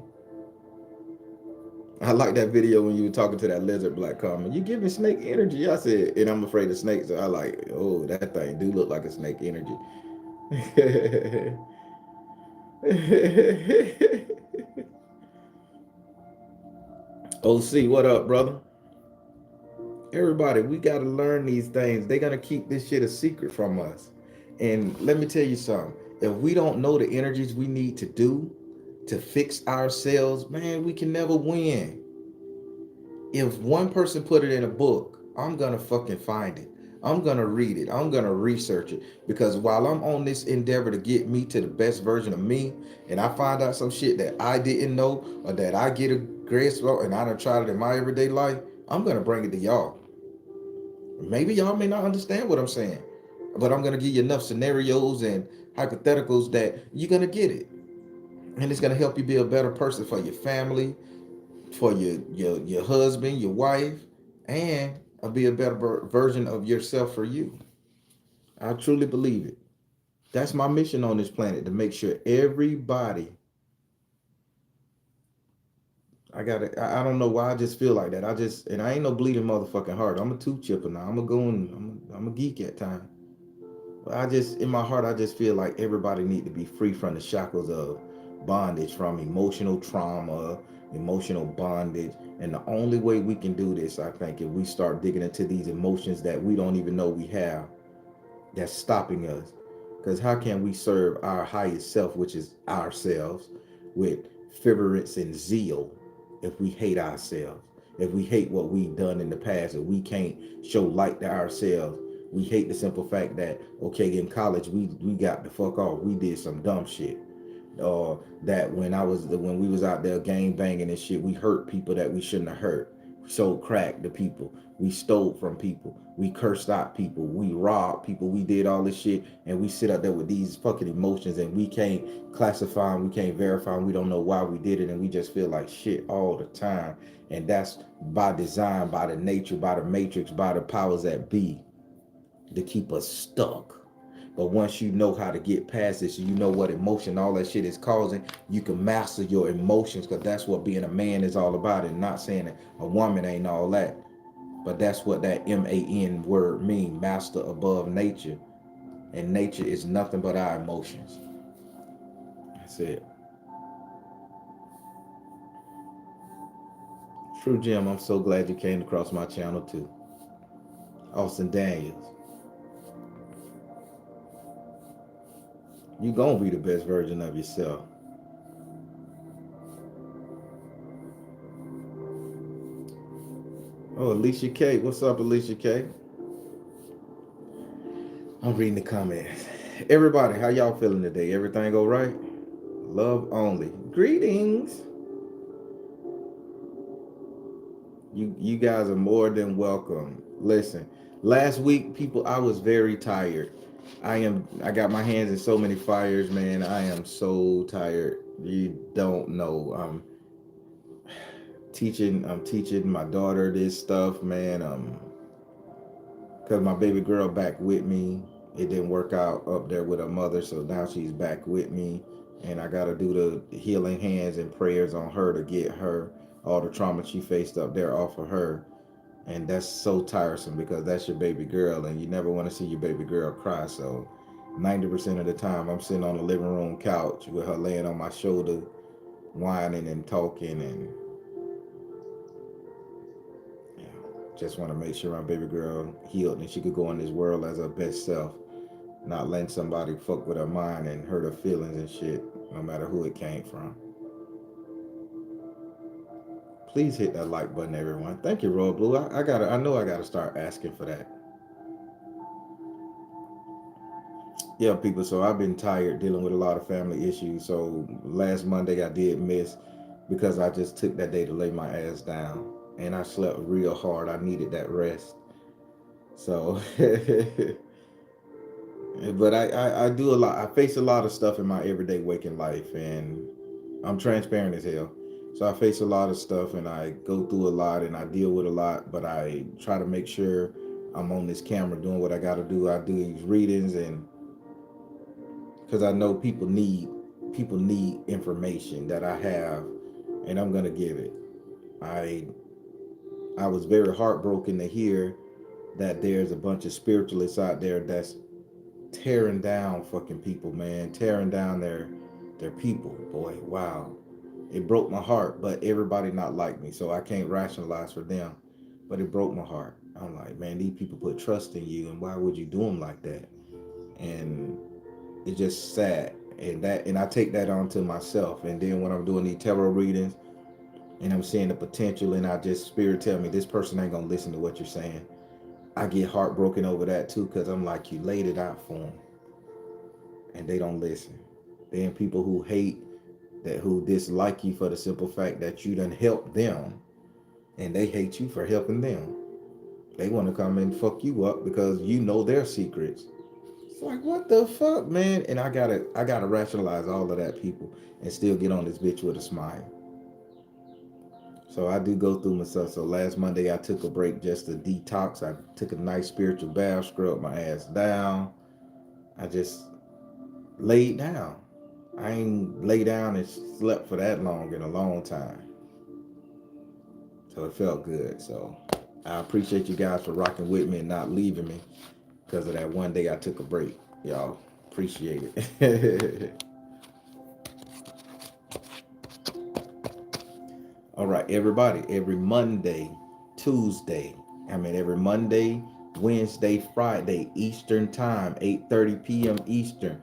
Speaker 1: I like that video when you were talking to that lizard, Black Karma. You giving snake energy. I said, and I'm afraid of snakes. So I like, oh, that thing do look like a snake energy. OC, what up, brother? Everybody, we got to learn these things. They're going to keep this shit a secret from us. And let me tell you something. If we don't know the energies we need to do to fix ourselves, man, we can never win. If one person put it in a book, I'm going to fucking find it. I'm going to read it. I'm going to research it. Because while I'm on this endeavor to get me to the best version of me, and I find out some shit that I didn't know or that I get a grasp of and I done tried it in my everyday life, I'm going to bring it to y'all. Maybe y'all may not understand what I'm saying, but I'm going to give you enough scenarios and hypotheticals that you're going to get it. And it's going to help you be a better person for your family, for your husband, your wife, and be a better version of yourself for you. I truly believe it. That's my mission on this planet, to make sure everybody. I don't know why I just feel like that. And I ain't no bleeding motherfucking heart. I'm a two chipper now. I'm a geek at times. But in my heart, I just feel like everybody need to be free from the shackles of bondage from emotional trauma, emotional bondage. And the only way we can do this, I think, if we start digging into these emotions that we don't even know we have, that's stopping us. Because how can we serve our highest self, which is ourselves, with fervence and zeal if we hate ourselves? If we hate what we've done in the past, if we can't show light to ourselves, we hate the simple fact that, okay, in college we got the fuck off. We did some dumb shit. Or that when we was out there gang banging and shit, we hurt people that we shouldn't have hurt. We sold crack to people. We stole from people. We cursed out people. We robbed people. We did all this shit, and we sit up there with these fucking emotions, and we can't classify them. We can't verify them. We don't know why we did it, and we just feel like shit all the time. And that's by design, by the nature, by the matrix, by the powers that be, to keep us stuck. But once you know how to get past this, you know what emotion all that shit is causing, you can master your emotions, because that's what being a man is all about. And not saying that a woman ain't all that, but that's what that MAN word mean, master above nature. And nature is nothing but our emotions. That's it. True Jim, I'm so glad you came across my channel too. Austin Daniels. You gonna be the best version of yourself. Oh, Alicia K. What's up, Alicia K? I'm reading the comments. Everybody, how y'all feeling today? Everything all right? Love only. Greetings. You guys are more than welcome. Listen, last week, people, I was very tired. I got my hands in so many fires, man. I am so tired. You don't know. I'm teaching my daughter this stuff, man. Because my baby girl back with me. It didn't work out up there with her mother, so now she's back with me. And I got to do the healing hands and prayers on her to get her all the trauma she faced up there off of her. And that's so tiresome, because that's your baby girl, and you never want to see your baby girl cry. So 90% of the time, I'm sitting on the living room couch with her laying on my shoulder, whining and talking, and just want to make sure my baby girl healed and she could go in this world as her best self, not letting somebody fuck with her mind and hurt her feelings and shit, no matter who it came from. Please hit that like button, everyone. Thank you, Royal Blue. I know I gotta start asking for that. Yeah, people. So I've been tired dealing with a lot of family issues. So last Monday I did miss, because I just took that day to lay my ass down, and I slept real hard. I needed that rest. So but I do a lot. I face a lot of stuff in my everyday waking life, and I'm transparent as hell. So I face a lot of stuff, and I go through a lot, and I deal with a lot, but I try to make sure I'm on this camera doing what I got to do. I do these readings, and because I know people need information that I have, and I'm gonna give it. I I was very heartbroken to hear that there's a bunch of spiritualists out there that's tearing down fucking people, man, tearing down their people. Boy, wow, it broke my heart. But everybody not like me, so I can't rationalize for them. But it broke my heart. I'm like, man, these people put trust in you, and why would you do them like that? And it's just sad. And I take that onto myself. And then when I'm doing these tarot readings and I'm seeing the potential, and I just spirit tell me this person ain't gonna listen to what you're saying, I get heartbroken over that too, because I'm like, you laid it out for them and they don't listen. Then people who hate, that who dislike you for the simple fact that you done helped them, and they hate you for helping them. They want to come and fuck you up because you know their secrets. It's like, what the fuck, man? And I gotta rationalize all of that, people, and still get on this bitch with a smile. So I do go through myself. So last Monday I took a break just to detox. I took a nice spiritual bath, scrubbed my ass down. I just laid down. I ain't lay down and slept for that long in a long time. So it felt good. So I appreciate you guys for rocking with me and not leaving me because of that one day I took a break. Y'all appreciate it. All right, everybody, every Monday, Tuesday, every Monday, Wednesday, Friday, Eastern time, 8:30 p.m. Eastern.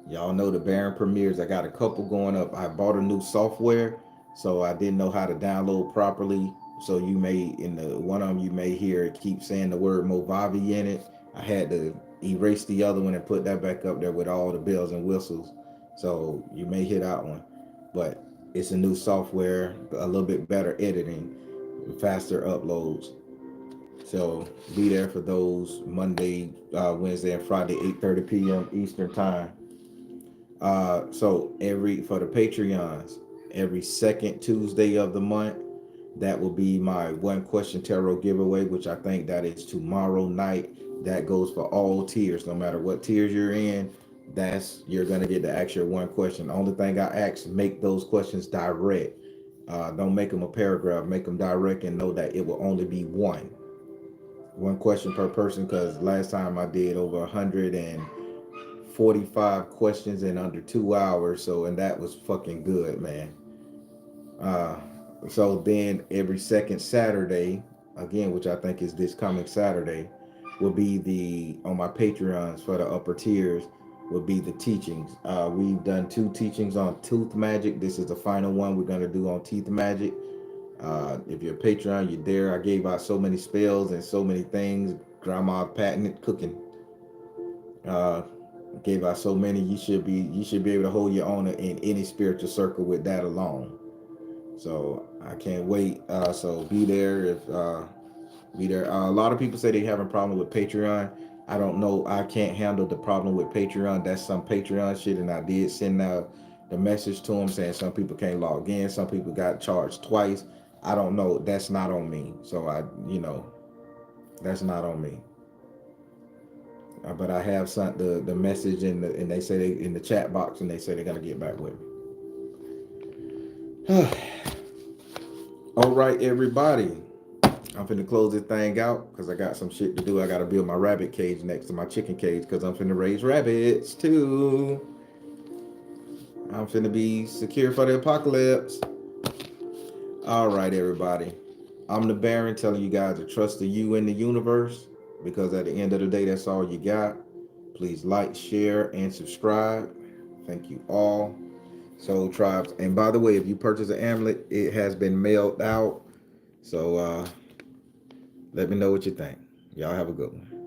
Speaker 1: Y'all know the Baron premieres. I got a couple going up. I bought a new software, so I didn't know how to download properly. So you may, in the one of them, you may hear it keep saying the word Movavi in it. I had to erase the other one and put that back up there with all the bells and whistles. So you may hear that one. But it's a new software, a little bit better editing, faster uploads. So be there for those Monday, Wednesday, and Friday, 8:30 p.m. Eastern time. So every for the Patreons, every second Tuesday of the month, that will be my one question tarot giveaway, which I think that is tomorrow night. That goes for all tiers, no matter what tiers you're in. That's you're gonna get to ask your one question. The only thing I ask, make those questions direct. Don't make them a paragraph. Make them direct, and know that it will only be one question per person. Because last time I did over 145 questions in under 2 hours. So, and that was fucking good, man. Uh, so then every second Saturday, again, which I think is this coming Saturday, will be the on my Patreons for the upper tiers will be the teachings. We've done 2 teachings on tooth magic. This is the final one we're gonna do on teeth magic. If you're a Patreon, you're there. I gave out so many spells and so many things. Grandma patented cooking. Uh, Gave out so many. You should be able to hold your own in any spiritual circle with that alone. So I can't wait. So be there if be there. A lot of people say they having a problem with Patreon. I don't know. I can't handle the problem with Patreon. That's some Patreon shit, and I did send out the message to them saying some people can't log in. Some people got charged twice. I don't know. That's not on me. So that's not on me. But I have sent the message and they say they in the chat box and they say they're gonna get back with me. All right, everybody. I'm finna close this thing out because I got some shit to do. I gotta build my rabbit cage next to my chicken cage because I'm finna raise rabbits too. I'm finna be secure for the apocalypse. All right, everybody. I'm the Baron telling you guys to trust the you in the universe because at the end of the day, that's all you got. Please like, share, and subscribe. Thank you all. Soul Tribes. And by the way, if you purchase an amulet, it has been mailed out. So let me know what you think. Y'all have a good one.